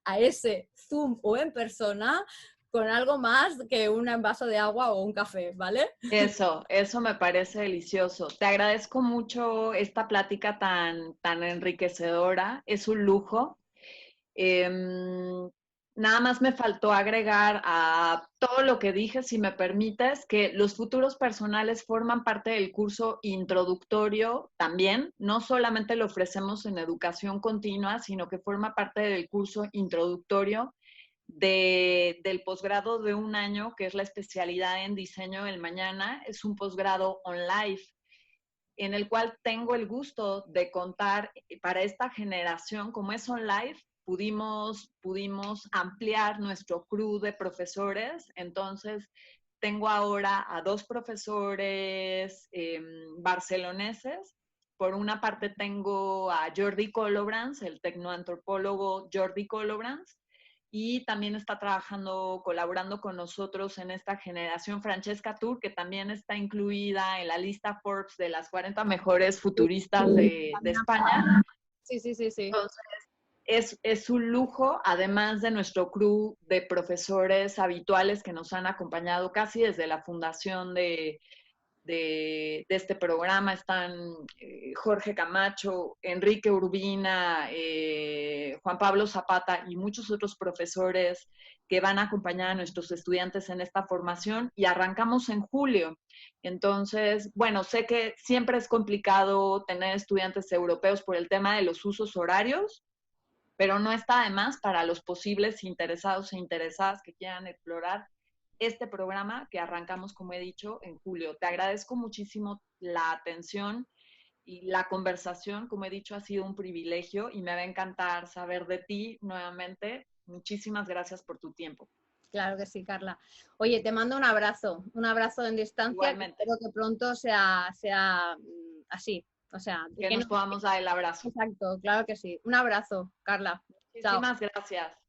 a ese Zoom o en persona con algo más que un vaso de agua o un café, ¿vale? Eso me parece delicioso. Te agradezco mucho esta plática tan enriquecedora. Es un lujo. Nada más me faltó agregar a todo lo que dije, si me permites, que los futuros personales forman parte del curso introductorio también. No solamente lo ofrecemos en educación continua, sino que forma parte del curso introductorio del posgrado de un año, que es la especialidad en diseño del mañana. Es un posgrado online en el cual tengo el gusto de contar para esta generación, como es online, pudimos ampliar nuestro crew de profesores. Entonces, tengo ahora a 2 profesores barceloneses. Por una parte tengo a Jordi Colobranz, el tecnoantropólogo Jordi Colobranz, y también está colaborando con nosotros en esta generación Francesca Tour, que también está incluida en la lista Forbes de las 40 mejores futuristas de España. Sí. Entonces, es un lujo, además de nuestro crew de profesores habituales que nos han acompañado casi desde la fundación de este programa. Están Jorge Camacho, Enrique Urbina, Juan Pablo Zapata y muchos otros profesores que van a acompañar a nuestros estudiantes en esta formación, y arrancamos en julio. Entonces, bueno, sé que siempre es complicado tener estudiantes europeos por el tema de los usos horarios, pero no está de más para los posibles interesados e interesadas que quieran explorar este programa que arrancamos, como he dicho, en julio. Te agradezco muchísimo la atención y la conversación. Como he dicho, ha sido un privilegio y me va a encantar saber de ti nuevamente. Muchísimas gracias por tu tiempo. Claro que sí, Carla. Oye, te mando un abrazo en distancia. Igualmente. Espero que pronto sea así. O sea, que nos podamos dar el abrazo. Exacto, claro que sí. Un abrazo, Carla. Chao. Muchísimas gracias.